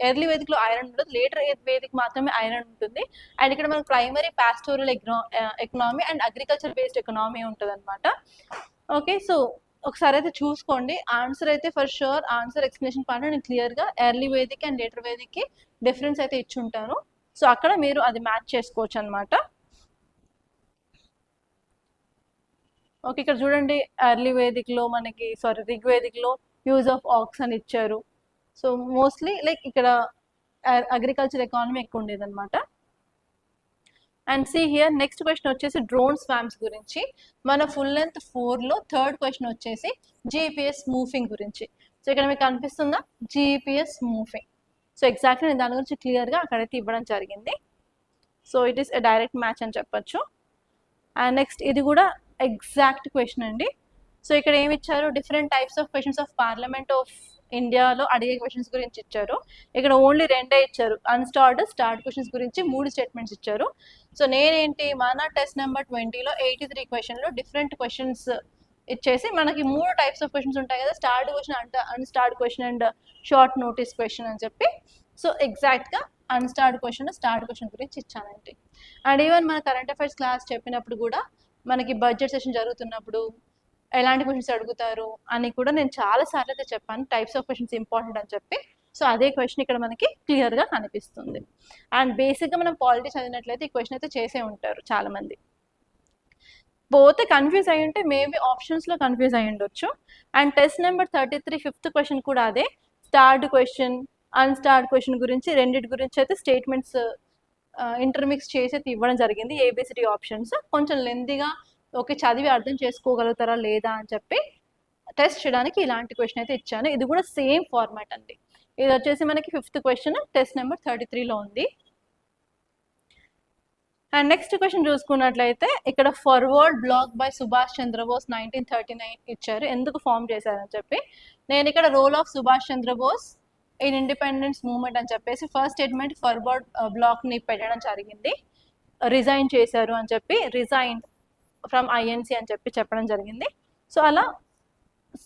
ఎర్లీ వేదిక్లో ఐరన్ ఉండదు, లేటర్ వేదిక్ మాత్రమే ఐరన్ ఉంటుంది. అండ్ ఇక్కడ మనకు primary pastoral economy and agriculture based economy ఉంటుంది అనమాట. ఓకే, సో ఒకసారి అయితే చూసుకోండి. ఆన్సర్ అయితే for sure answer explanation part నేను క్లియర్గా ఎర్లీ వేదిక్ అండ్ లేటర్ వేదిక్కి డిఫరెన్స్ అయితే ఇచ్చుంటాను. సో అక్కడ మీరు అది మ్యాచ్ చేసుకోవచ్చు అనమాట. ఓకే, ఇక్కడ చూడండి ఎర్లీ వేదిక్లో మనకి రిగ్వేదిక్లో యూజ్ ఆఫ్ ఆక్స్ అని ఇచ్చారు. సో మోస్ట్లీ లైక్ ఇక్కడ అగ్రికల్చర్ ఎకానమీ ఎక్కువ ఉండేది అనమాట. And see here next question వచ్చేసి డ్రోన్ స్వామ్స్ గురించి. మన ఫుల్ లెంత్ 4లో థర్డ్ క్వశ్చన్ వచ్చేసి జీపీఎస్ మూవింగ్ గురించి. సో ఇక్కడ మీకు కనిపిస్తుందా జీపీఎస్ మూవింగ్. సో ఎగ్జాక్ట్లీ నేను దాని గురించి క్లియర్గా అక్కడైతే ఇవ్వడం జరిగింది. So it is a direct match అని చెప్పొచ్చు. అండ్ నెక్స్ట్ ఇది కూడా ఎగ్జాక్ట్ క్వశ్చన్ అండి. సో ఇక్కడ ఏమి ఇచ్చారు, different types of questions of parliament of ఇండియాలో అడిగే క్వశ్చన్స్ గురించి ఇచ్చారు. ఇక్కడ ఓన్లీ 2 ఇచ్చారు, అన్స్టార్డ్, స్టార్డ్ క్వశ్చన్స్ గురించి 3 స్టేట్మెంట్స్ ఇచ్చారు. సో నేనేంటి మన టెస్ట్ నెంబర్ 20లో 83 క్వశ్చన్లో డిఫరెంట్ క్వశ్చన్స్ ఇచ్చేసి మనకి 3 టైప్స్ ఆఫ్ క్వశ్చన్స్ ఉంటాయి కదా, స్టార్డ్ క్వశ్చన్ అంటే unstarred question and short notice question అని చెప్పి. సో ఎగ్జాక్ట్గా అన్స్టార్డ్ క్వశ్చన్, స్టార్డ్ క్వశ్చన్ గురించి ఇచ్చానండి. అండ్ ఈవెన్ మన కరెంట్ అఫైర్స్ క్లాస్ చెప్పినప్పుడు కూడా మనకి బడ్జెట్ సెషన్ జరుగుతున్నప్పుడు ఎలాంటి క్వశ్చన్స్ అడుగుతారు అని కూడా నేను చాలాసార్లు అయితే చెప్పాను, టైప్స్ ఆఫ్ క్వశ్చన్స్ ఇంపార్టెంట్ అని చెప్పి. సో అదే క్వశ్చన్ ఇక్కడ మనకి క్లియర్గా కనిపిస్తుంది. అండ్ బేసిక్గా మనం పాలిటీ చదివినట్లయితే ఈ క్వశ్చన్ అయితే చేసే ఉంటారు చాలామంది. పోతే కన్ఫ్యూజ్ అయ్యి ఉంటే మేబీ ఆప్షన్స్లో కన్ఫ్యూజ్ అయ్యి ఉండొచ్చు. And test number 33 5th question కూడా అదే, స్టార్డ్ క్వశ్చన్, అన్స్టార్డ్ క్వశ్చన్ గురించి రెండింటి గురించి అయితే స్టేట్మెంట్స్ ఇంటర్మిక్స్ చేసి అయితే ఇవ్వడం జరిగింది. ఏబిసిడి ఆప్షన్స్ కొంచెం లెంతీగా, ఓకే చదివి అర్థం చేసుకోగలుగుతారా లేదా అని చెప్పి టెస్ట్ చేయడానికి ఇలాంటి క్వశ్చన్ అయితే ఇచ్చాను. ఇది కూడా సేమ్ ఫార్మాట్ అండి. ఇది వచ్చేసి మనకి 5th క్వశ్చన్ టెస్ట్ నెంబర్ 33లో ఉంది. అండ్ నెక్స్ట్ క్వశ్చన్ చూసుకున్నట్లయితే ఇక్కడ forward bloc by Subhash Chandra Bose 1939 ఇచ్చారు, ఎందుకు ఫామ్ చేశారని చెప్పి. నేను ఇక్కడ role of Subhash Chandra Bose in independence movement అని చెప్పేసి ఫస్ట్ స్టేట్మెంట్ ఫార్వర్డ్ బ్లాక్ని పెట్టడం జరిగింది. రిజైన్ చేశారు అని చెప్పి, రిజైన్ ఫ్రమ్ ఐఎన్సి అని చెప్పి చెప్పడం జరిగింది. సో అలా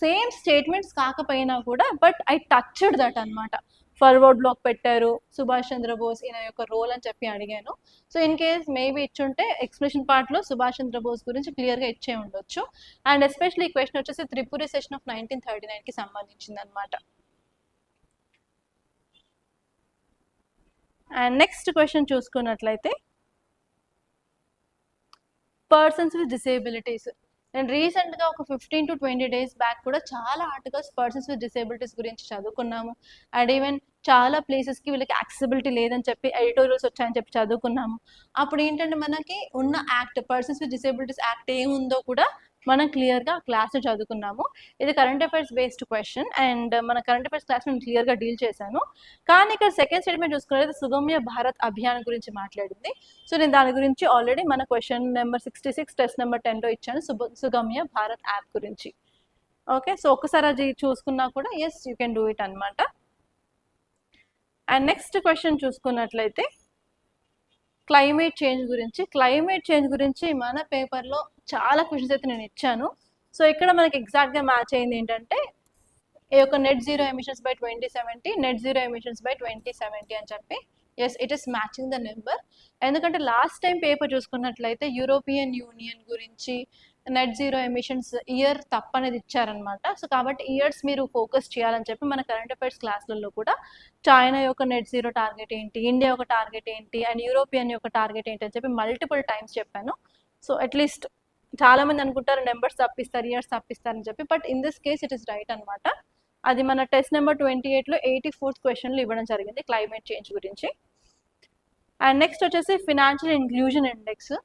సేమ్ స్టేట్మెంట్స్ కాకపోయినా కూడా బట్ ఐ టచ్డ్ దట్ అనమాట. ఫార్వర్డ్ బ్లాక్ పెట్టారు, సుభాష్ చంద్రబోస్ ఈయన యొక్క రోల్ అని చెప్పి అడిగాను. సో ఇన్ కేస్ మేబీ ఇచ్చుంటే ఎక్స్ప్లెనేషన్ పార్ట్లో సుభాష్ చంద్రబోస్ గురించి క్లియర్గా ఇచ్చే ఉండొచ్చు. అండ్ ఎస్పెషల్లీ ఈ క్వశ్చన్ వచ్చేసి త్రిపురి సెషన్ ఆఫ్ 1939కి సంబంధించింది అనమాట. అండ్ నెక్స్ట్ క్వశ్చన్ చూసుకున్నట్లయితే పర్సన్స్ విత్ డిసేబిలిటీస్. నేను రీసెంట్గా ఒక 15 to 20 days బ్యాక్ కూడా చాలా ఆర్టికల్స్ పర్సన్స్ విత్ డిసేబిలిటీస్ గురించి చదువుకున్నాము. అండ్ ఈవెన్ చాలా ప్లేసెస్కి వీళ్ళకి యాక్సెసిబిలిటీ లేదని చెప్పి ఎడిటోరియల్స్ వచ్చాయని చెప్పి చదువుకున్నాము. అప్పుడు ఏంటంటే మనకి ఉన్న act persons with disabilities act ఏముందో కూడా మనం క్లియర్గా క్లాస్లో చదువుకున్నాము. ఇది current affairs based question and మన కరెంట్ అఫైర్స్ క్లాస్ నేను క్లియర్గా డీల్ చేశాను. కానీ ఇక్కడ సెకండ్ స్టేట్మెంట్ చూసుకున్నట్లయితే సుగమ్య భారత్ అభియాన్ గురించి మాట్లాడింది. సో నేను దాని గురించి ఆల్రెడీ మన క్వశ్చన్ నెంబర్ 66 టెస్ట్ నెంబర్ 10లో ఇచ్చాను, సుగమ్య భారత్ యాప్ గురించి. ఓకే, సో ఒకసారి అది చూసుకున్నా కూడా yes you can do it అనమాట. అండ్ నెక్స్ట్ క్వశ్చన్ చూసుకున్నట్లయితే క్లైమేట్ చేంజ్ గురించి. క్లైమేట్ చేంజ్ గురించి మన పేపర్లో చాలా క్వశ్చన్స్ అయితే నేను ఇచ్చాను. సో ఇక్కడ మనకి ఎగ్జాక్ట్గా మ్యాచ్ అయింది ఏంటంటే ఈ యొక్క net zero emissions by 2070, net zero emissions by 2070 అని చెప్పి yes it is matching the number. ఎందుకంటే లాస్ట్ టైం పేపర్ చూసుకున్నట్లయితే యూరోపియన్ యూనియన్ గురించి నెట్ జీరో ఎమిషన్స్ ఇయర్ తప్పనేది ఇచ్చారనమాట. సో కాబట్టి ఇయర్స్ మీరు ఫోకస్ చేయాలని చెప్పి మన కరెంట్ అఫైర్స్ క్లాసులలో కూడా చైనా యొక్క నెట్ జీరో టార్గెట్ ఏంటి, ఇండియా యొక్క టార్గెట్ ఏంటి అండ్ యూరోపియన్ యొక్క టార్గెట్ ఏంటి అని చెప్పి మల్టిపుల్ టైమ్స్ చెప్పాను. సో అట్లీస్ట్ చాలా మంది అనుకుంటారు నెంబర్స్ తప్పిస్తారు, ఇయర్స్ తప్పిస్తారని చెప్పి, but in this case it is right అనమాట. అది మన టెస్ట్ నెంబర్ 28లో 84th క్వశ్చన్లో ఇవ్వడం జరిగింది క్లైమేట్ చేంజ్ గురించి. అండ్ నెక్స్ట్ వచ్చేసి ఫినాన్షియల్ ఇంక్లూజన్ ఇండెక్స్.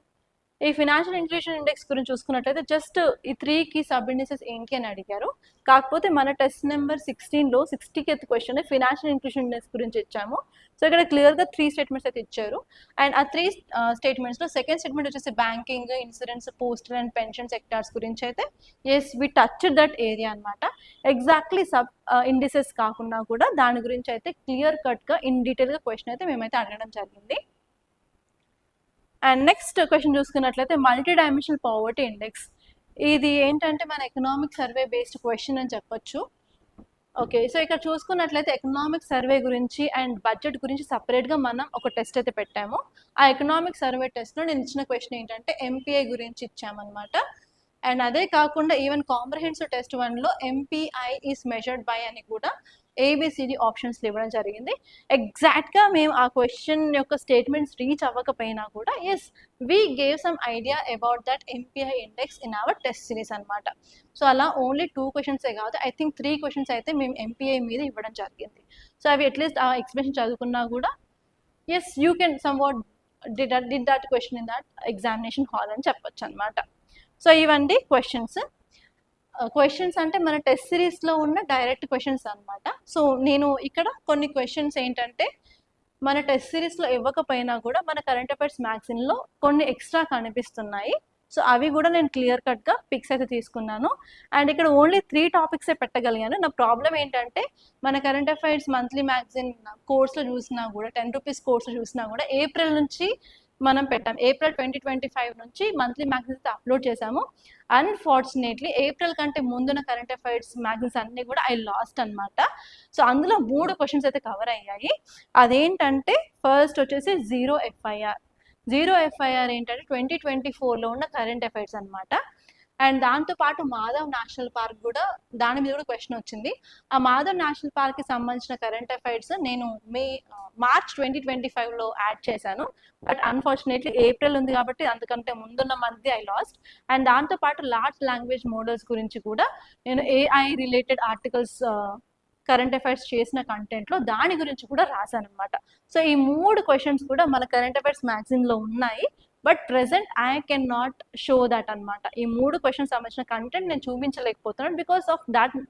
ఈ ఫినాన్షియల్ ఇంక్లూజన్ ఇండెక్స్ గురించి చూసుకున్నట్లయితే జస్ట్ ఈ 3 సబ్ ఇండిసెస్ ఏంటి అని అడిగారు. కాకపోతే మన టెస్ట్ నెంబర్ 16లో 60th question financial inclusion index గురించి ఇచ్చాము. సో ఇక్కడ క్లియర్గా 3 స్టేట్మెంట్స్ అయితే ఇచ్చారు. అండ్ ఆ 3 స్టేట్మెంట్స్లో సెకండ్ స్టేట్మెంట్ వచ్చేసి banking, insurance, postal and pension sectors గురించి అయితే yes we touch that area అనమాట. ఎగ్జాక్ట్లీ సబ్ ఇండిసెస్ కాకుండా కూడా దాని గురించి అయితే క్లియర్ కట్గా ఇన్ డీటెయిల్గా క్వశ్చన్ అయితే మేమైతే అడగడం జరిగింది. అండ్ నెక్స్ట్ క్వశ్చన్ చూసుకున్నట్లయితే మల్టీ డైమెన్షనల్ పావర్టీ ఇండెక్స్. ఇది ఏంటంటే మన ఎకనామిక్ సర్వే బేస్డ్ క్వశ్చన్ అని చెప్పొచ్చు. ఓకే, సో ఇక్కడ చూసుకున్నట్లయితే ఎకనామిక్ సర్వే గురించి అండ్ బడ్జెట్ గురించి సపరేట్గా మనం ఒక టెస్ట్ అయితే పెట్టాము. ఆ ఎకనామిక్ సర్వే టెస్ట్లో నేను ఇచ్చిన క్వశ్చన్ ఏంటంటే ఎంపీఐ గురించి ఇచ్చామన్నమాట. అండ్ అదే కాకుండా ఈవెన్ కాంప్రహెన్సివ్ టెస్ట్ 1లో ఎంపీఐ ఈస్ మెజర్డ్ బై అని కూడా ఏబిసిడి ఆప్షన్స్లో ఇవ్వడం జరిగింది. ఎగ్జాక్ట్గా మేము ఆ క్వశ్చన్ యొక్క స్టేట్మెంట్స్ రీచ్ అవ్వకపోయినా కూడా yes we gave some idea about that MPI index in our test series అనమాట. సో అలా ఓన్లీ 2 క్వశ్చన్సే కాదు, ఐ థింక్ 3 క్వశ్చన్స్ అయితే మేము ఎంపీఐ మీద ఇవ్వడం జరిగింది. సో అవి అట్లీస్ట్ ఆ ఎక్స్ప్లెనేషన్ చదువుకున్నా కూడా yes you can somewhat did that question in that examination hall అని చెప్పొచ్చు అనమాట. సో ఇవన్నీ క్వశ్చన్స్ అంటే మన టెస్ట్ సిరీస్లో ఉన్న డైరెక్ట్ క్వశ్చన్స్ అనమాట. సో నేను ఇక్కడ కొన్ని క్వశ్చన్స్ ఏంటంటే మన టెస్ట్ సిరీస్లో ఇవ్వకపోయినా కూడా మన కరెంట్ అఫైర్స్ మ్యాగజైన్లో కొన్ని ఎక్స్ట్రా కనిపిస్తున్నాయి. సో అవి కూడా నేను క్లియర్ కట్గా పిక్స్ అయితే తీసుకున్నాను. అండ్ ఇక్కడ ఓన్లీ 3 టాపిక్సే పెట్టగలిగాను. నా ప్రాబ్లం ఏంటంటే మన కరెంట్ అఫైర్స్ మంత్లీ మ్యాగజైన్ కోర్స్లో చూసినా కూడా 10 రూపీస్ కోర్స్లో చూసినా కూడా ఏప్రిల్ నుంచి మనం పెట్టాం. ఏప్రిల్ 2025 నుంచి మంత్లీ మ్యాగజైన్స్ అప్లోడ్ చేశాము. అన్ఫార్చునేట్లీ ఏప్రిల్ కంటే ముందున్న కరెంట్ అఫైర్స్ మ్యాగజైన్స్ అన్నీ కూడా ఐ లాస్ట్ అనమాట. సో అందులో 3 క్వశ్చన్స్ అయితే కవర్ అయ్యాయి. అదేంటంటే ఫస్ట్ వచ్చేసి జీరో ఎఫ్ఐఆర్ ఏంటంటే 2024లో ఉన్న కరెంట్ అఫైర్స్ అనమాట. అండ్ దాంతోపాటు మాధవ్ నేషనల్ పార్క్ కూడా దాని మీద కూడా క్వశ్చన్ వచ్చింది. ఆ మాధవ్ నేషనల్ పార్క్కి సంబంధించిన కరెంట్ అఫైర్స్ నేను మార్చ్ 2025లో యాడ్ చేశాను. బట్ అన్ఫార్చునేట్లీ ఏప్రిల్ ఉంది కాబట్టి అందుకంటే ముందున్న మంత్ ఐ లాస్ట్. అండ్ దాంతోపాటు లార్జ్ లాంగ్వేజ్ మోడల్స్ గురించి కూడా నేను AI related articles current affairs చేసిన కంటెంట్లో దాని గురించి కూడా రాశాను అనమాట. సో ఈ 3 క్వశ్చన్స్ కూడా మన కరెంట్ అఫైర్స్ మ్యాగజైన్లో ఉన్నాయి. But present I can not show that అనమాట. ఈ 3 క్వశ్చన్స్ సంబంధించిన కంటెంట్ నేను చూపించలేకపోతున్నాను because of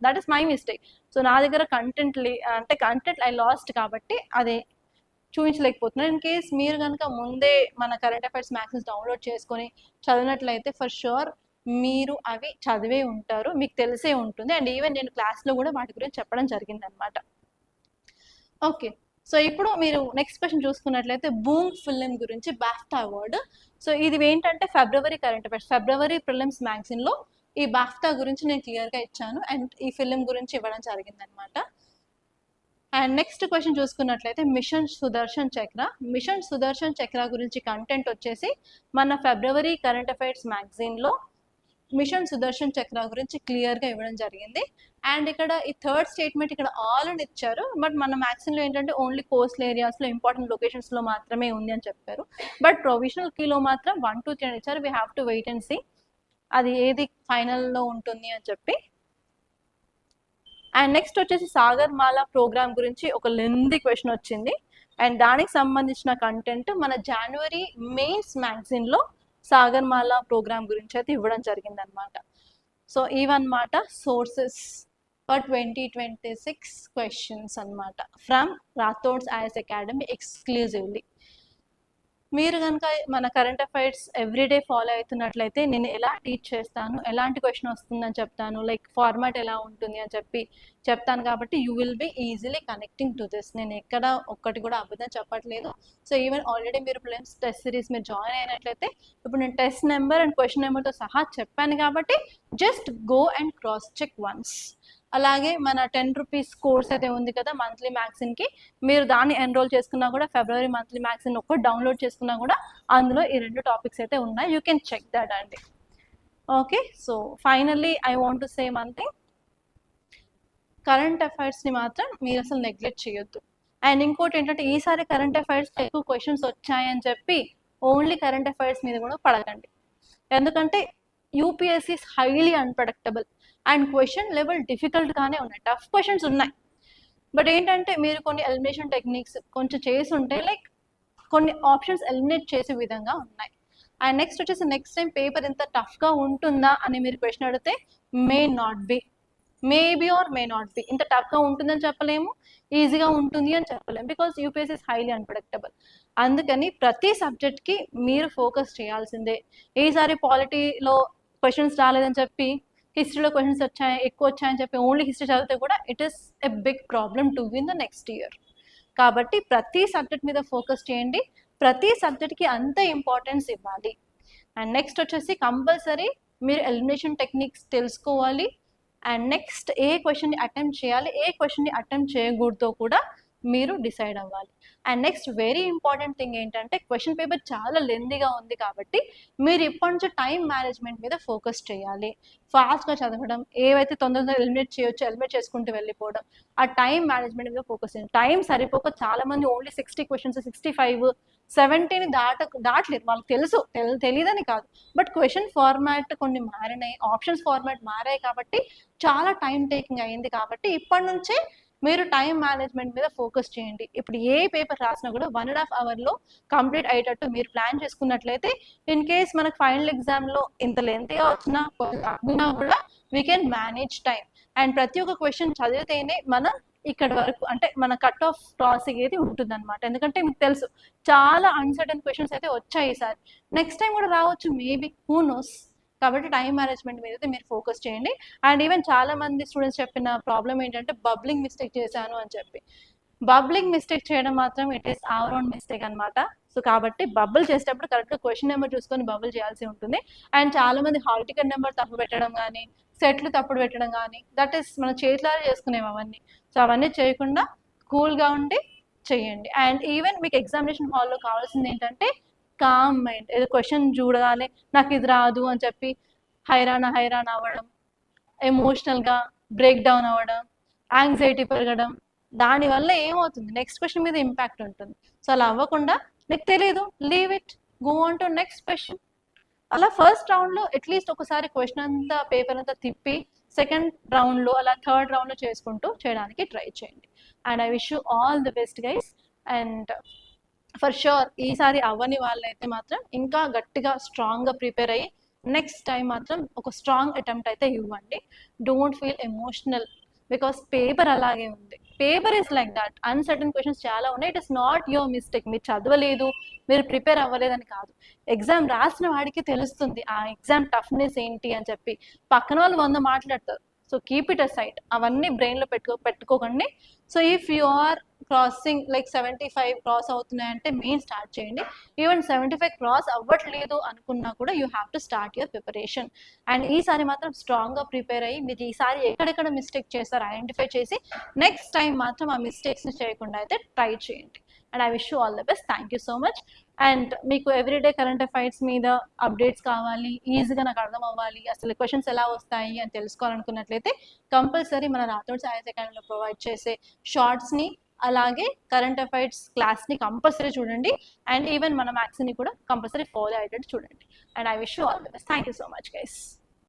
that is my mistake. So నా దగ్గర కంటెంట్ ఐ లాస్ట్ కాబట్టి అదే చూపించలేకపోతున్నాను. ఇన్ కేస్ మీరు కనుక ముందే మన కరెంట్ అఫైర్స్ మ్యాగజైన్స్ డౌన్లోడ్ చేసుకొని చదివినట్లయితే ఫర్ షూర్ మీరు అవి చదివే ఉంటారు, మీకు తెలిసే ఉంటుంది. అండ్ ఈవెన్ నేను క్లాస్లో కూడా వాటి గురించి చెప్పడం జరిగింది అనమాట. ఓకే, సో ఇప్పుడు మీరు నెక్స్ట్ క్వశ్చన్ చూసుకున్నట్లయితే బూమ్ ఫిల్మ్ గురించి బాఫ్టా అవార్డు. సో ఇది ఏంటంటే ఫిబ్రవరి కరెంట్ అఫైర్స్, ఫిబ్రవరి ప్రిలిమ్స్ మ్యాగజైన్లో ఈ బాఫ్తా గురించి నేను క్లియర్గా ఇచ్చాను అండ్ ఈ ఫిలిం గురించి ఇవ్వడం జరిగిందనమాట. అండ్ నెక్స్ట్ క్వశ్చన్ చూసుకున్నట్లయితే మిషన్ సుదర్శన్ చక్ర. మిషన్ సుదర్శన్ చక్ర గురించి కంటెంట్ వచ్చేసి మన ఫిబ్రవరి కరెంట్ అఫైర్స్ మ్యాగజైన్లో మిషన్ సుదర్శన్ చక్ర గురించి క్లియర్గా ఇవ్వడం జరిగింది. అండ్ ఇక్కడ ఈ థర్డ్ స్టేట్మెంట్ ఇక్కడ ఆల్ అని ఇచ్చారు, బట్ మన మ్యాగజైన్లో ఏంటంటే ఓన్లీ కోస్టల్ ఏరియాస్లో ఇంపార్టెంట్ లొకేషన్స్లో మాత్రమే ఉంది అని చెప్పారు. బట్ ప్రొవిజనల్ కీలో మాత్రం 1, 2, 3 అని ఇచ్చారు. We have to wait and see అది ఏది ఫైనల్లో ఉంటుంది అని చెప్పి. అండ్ నెక్స్ట్ వచ్చేసి సాగర్మాల ప్రోగ్రామ్ గురించి ఒక లెంతీ క్వశ్చన్ వచ్చింది అండ్ దానికి సంబంధించిన కంటెంట్ మన జనవరి మెయిన్స్ మ్యాగజైన్లో సాగర్మాల ప్రోగ్రామ్ గురించి అయితే ఇవ్వడం జరిగిందనమాట. సో ఇవన్నమాట సోర్సెస్ ఫర్ 2026 క్వశ్చన్స్ అనమాట ఫ్రమ్ రాథోడ్స్ ఐఏఎస్ అకాడమీ ఎక్స్క్లూజివ్లీ. మీరు కనుక మన కరెంట్ అఫైర్స్ ఎవ్రీడే ఫాలో అవుతున్నట్లయితే నేను ఎలా టీచ్ చేస్తాను, ఎలాంటి క్వశ్చన్ వస్తుందని చెప్తాను, లైక్ ఫార్మాట్ ఎలా ఉంటుంది అని చెప్తాను కాబట్టి you will be easily connecting to this. నేను ఎక్కడ ఒక్కటి కూడా అబద్ధం చెప్పట్లేదు. సో ఈవెన్ ఆల్రెడీ మీరు ప్రిలిమ్స్ టెస్ట్ సిరీస్ మీరు జాయిన్ అయినట్లయితే ఇప్పుడు నేను టెస్ట్ నెంబర్ అండ్ క్వశ్చన్ నెంబర్తో సహా చెప్పాను కాబట్టి just go and cross check once. అలాగే మన 10 రూపీస్ కోర్స్ అయితే ఉంది కదా మంత్లీ మ్యాగజైన్కి, మీరు దాన్ని ఎన్రోల్ చేసుకున్నా కూడా ఫిబ్రవరి మంత్లీ మ్యాగజైన్ ఒక్కటి డౌన్లోడ్ చేసుకున్నా కూడా అందులో ఈ 2 టాపిక్స్ అయితే ఉన్నాయి. యూ కెన్ చెక్ దట్ అండి. Okay, so finally I want to say one thing, current అఫైర్స్ని మాత్రం మీరు అసలు నెగ్లెక్ట్ చేయొద్దు. అండ్ ఇంకోటి ఏంటంటే ఈసారి కరెంట్ అఫైర్స్ ఎక్కువ క్వశ్చన్స్ వచ్చాయని చెప్పి ఓన్లీ కరెంట్ అఫైర్స్ మీద కూడా పడకండి. ఎందుకంటే UPSC is highly unpredictable and question level డిఫికల్ట్గానే ఉన్నాయి, టఫ్ క్వశ్చన్స్ ఉన్నాయి. బట్ ఏంటంటే మీరు కొన్ని ఎలిమినేషన్ టెక్నిక్స్ కొంచెం చేసి ఉంటే లైక్ కొన్ని ఆప్షన్స్ ఎలిమినేట్ చేసే విధంగా ఉన్నాయి. అండ్ నెక్స్ట్ వచ్చేసి నెక్స్ట్ టైం పేపర్ ఇంత టఫ్గా ఉంటుందా అని మీరు క్వశ్చన్ అడిగితే may not be, maybe or may not be. ఇంత టఫ్గా ఉంటుందని చెప్పలేము, ఈజీగా ఉంటుంది అని చెప్పలేము, because UPSC is highly unpredictable. అందుకని ప్రతి సబ్జెక్ట్కి మీరు ఫోకస్ చేయాల్సిందే. ఈసారి పాలిటీలో క్వశ్చన్స్ రాలేదని చెప్పి హిస్టరీలో క్వశ్చన్స్ ఎక్కువ వచ్చాయని చెప్పి ఓన్లీ హిస్టరీ చదివితే కూడా it is a big problem to win the next year. కాబట్టి ప్రతి సబ్జెక్ట్ మీద ఫోకస్ చేయండి, ప్రతి సబ్జెక్ట్కి అంత ఇంపార్టెన్స్ ఇవ్వాలి. అండ్ నెక్స్ట్ వచ్చేసి కంపల్సరీ మీరు ఎలిమినేషన్ టెక్నిక్స్ తెలుసుకోవాలి. అండ్ నెక్స్ట్ ఏ క్వశ్చన్ని అటెంప్ట్ చేయాలి, ఏ క్వశ్చన్ని అటెంప్ట్ చేయకూడదో కూడా మీరు డిసైడ్ అవ్వాలి. And next very important thing ఏంటంటే క్వశ్చన్ పేపర్ చాలా లెందీగా ఉంది కాబట్టి మీరు ఇప్పటి నుంచి టైం మేనేజ్మెంట్ మీద ఫోకస్ చేయాలి. ఫాస్ట్గా చదవడం, ఏవైతే తొందరగా ఎలిమినేట్ చేయొచ్చో ఎలిమినేట్ చేసుకుంటూ వెళ్ళిపోవడం, ఆ టైం మేనేజ్మెంట్ మీద ఫోకస్ చేయండి. టైం సరిపోక చాలామంది ఓన్లీ 60 క్వశ్చన్స్ 65, 70ని దాటలేదు. వాళ్ళకి తెలియదని కాదు, బట్ క్వశ్చన్ ఫార్మాట్ కొన్ని మారినాయి, ఆప్షన్స్ ఫార్మాట్ మారాయి కాబట్టి చాలా టైం టేకింగ్ అయింది. కాబట్టి ఇప్పటి నుంచే మీరు టైం మేనేజ్మెంట్ మీద ఫోకస్ చేయండి. ఇప్పుడు ఏ పేపర్ రాసినా కూడా 1.5 అవర్లో కంప్లీట్ అయ్యేటట్టు మీరు ప్లాన్ చేసుకున్నట్లయితే ఇన్ కేస్ మనకు ఫైనల్ ఎగ్జామ్లో ఇంత లెంతీగా వచ్చినా కూడా we can manage time. And ప్రతి ఒక్క క్వశ్చన్ చదివితేనే మనం ఇక్కడ వరకు అంటే మన కట్ ఆఫ్ క్రాస్ అయ్యేది ఉంటుంది అనమాట. ఎందుకంటే మీకు తెలుసు చాలా అన్సర్టన్ క్వశ్చన్స్ అయితే వచ్చాయి ఈసారి, నెక్స్ట్ టైం కూడా రావచ్చు మేబీ, హూ నోస్. కాబట్టి టైం మేనేజ్మెంట్ మీద అయితే మీరు ఫోకస్ చేయండి. అండ్ ఈవెన్ చాలా మంది స్టూడెంట్స్ చెప్పిన ప్రాబ్లం ఏంటంటే బబ్లింగ్ మిస్టేక్ చేశాను అని చెప్పి. బబ్లింగ్ మిస్టేక్ చేయడం మాత్రం it is our own mistake అనమాట. సో కాబట్టి బబుల్ చేసేటప్పుడు కరెక్ట్గా క్వశ్చన్ నెంబర్ చూసుకొని బబుల్ చేయాల్సి ఉంటుంది. అండ్ చాలా మంది హాల్ టికెట్ నెంబర్ తప్పు పెట్టడం కానీ, సెట్లు తప్పుడు పెట్టడం కానీ, దట్ ఈస్ మన చేతిలాగా చేసుకునేవి అవన్నీ. సో అవన్నీ చేయకుండా కూల్గా ఉండి చేయండి. అండ్ ఈవెన్ మీకు ఎగ్జామినేషన్ హాల్లో కావాల్సింది ఏంటంటే కామ్ మైండ్. ఏదో క్వశ్చన్ చూడగానే నాకు ఇది రాదు అని చెప్పి హైరాణ అవ్వడం, ఎమోషనల్గా బ్రేక్ డౌన్ అవ్వడం, యాంగ్జైటీ పెరగడం, దానివల్ల ఏమవుతుంది నెక్స్ట్ క్వశ్చన్ మీద ఇంపాక్ట్ ఉంటుంది. సో అలా అవ్వకుండా నీకు తెలియదు, leave it, go on to next question. అలా ఫస్ట్ రౌండ్లో అట్లీస్ట్ ఒకసారి క్వశ్చన్ అంతా పేపర్ అంతా తిప్పి సెకండ్ రౌండ్లో అలా థర్డ్ రౌండ్లో చేసుకుంటూ చేయడానికి ట్రై చేయండి. And I wish you all the best guys. And for sure ఈసారి అవ్వని వాళ్ళైతే మాత్రం ఇంకా గట్టిగా స్ట్రాంగ్గా ప్రిపేర్ అయ్యి నెక్స్ట్ టైం మాత్రం ఒక స్ట్రాంగ్ అటెంప్ట్ అయితే ఇవ్వండి. Don't feel emotional, because paper అలాగే ఉంది. Paper is like that, uncertain questions చాలా ఉన్నాయి. It is not your mistake. మీరు చదవలేదు, మీరు ప్రిపేర్ అవ్వలేదని కాదు. ఎగ్జామ్ రాసిన వాడికి తెలుస్తుంది ఆ ఎగ్జామ్ టఫ్నెస్ ఏంటి అని చెప్పి. పక్కన వాళ్ళు 100 మాట్లాడతారు. సో కీప్ ఇట్ అసైడ్, అవన్నీ బ్రెయిన్లో పెట్టుకోకండి. So if you are crossing like 75 cross అవుతున్నాయంటే మెయిన్ స్టార్ట్ చేయండి. ఈవెన్ 75 క్రాస్ అవ్వట్లేదు అనుకున్నా కూడా you have to start your preparation. And ఈసారి మాత్రం స్ట్రాంగ్గా ప్రిపేర్ అయ్యి మీరు ఈసారి ఎక్కడెక్కడ మిస్టేక్ చేస్తారో ఐడెంటిఫై చేసి నెక్స్ట్ టైం మాత్రం ఆ మిస్టేక్స్ని చేయకుండా అయితే ట్రై చేయండి. And I wish you all the best. Thank you so much. And మీకు ఎవ్రీడే కరెంట్ అఫైర్స్ మీద అప్డేట్స్ కావాలి, ఈజీగా నాకు అర్థం అవ్వాలి, అసలు క్వశ్చన్స్ ఎలా వస్తాయి అని తెలుసుకోవాలనుకున్నట్లయితే కంపల్సరీ మన రాథోడ్ సాయిస్ అకాడమీలో ప్రొవైడ్ చేసే షార్ట్స్ని అలాగే కరెంట్ అఫైర్స్ క్లాస్ని కంపల్సరీ చూడండి. అండ్ ఈవెన్ మన మ్యాథ్స్ని కూడా కంపల్సరీ ఫాలో అయ్యేటట్టు చూడండి. And I wish you all the best. Thank you so much guys.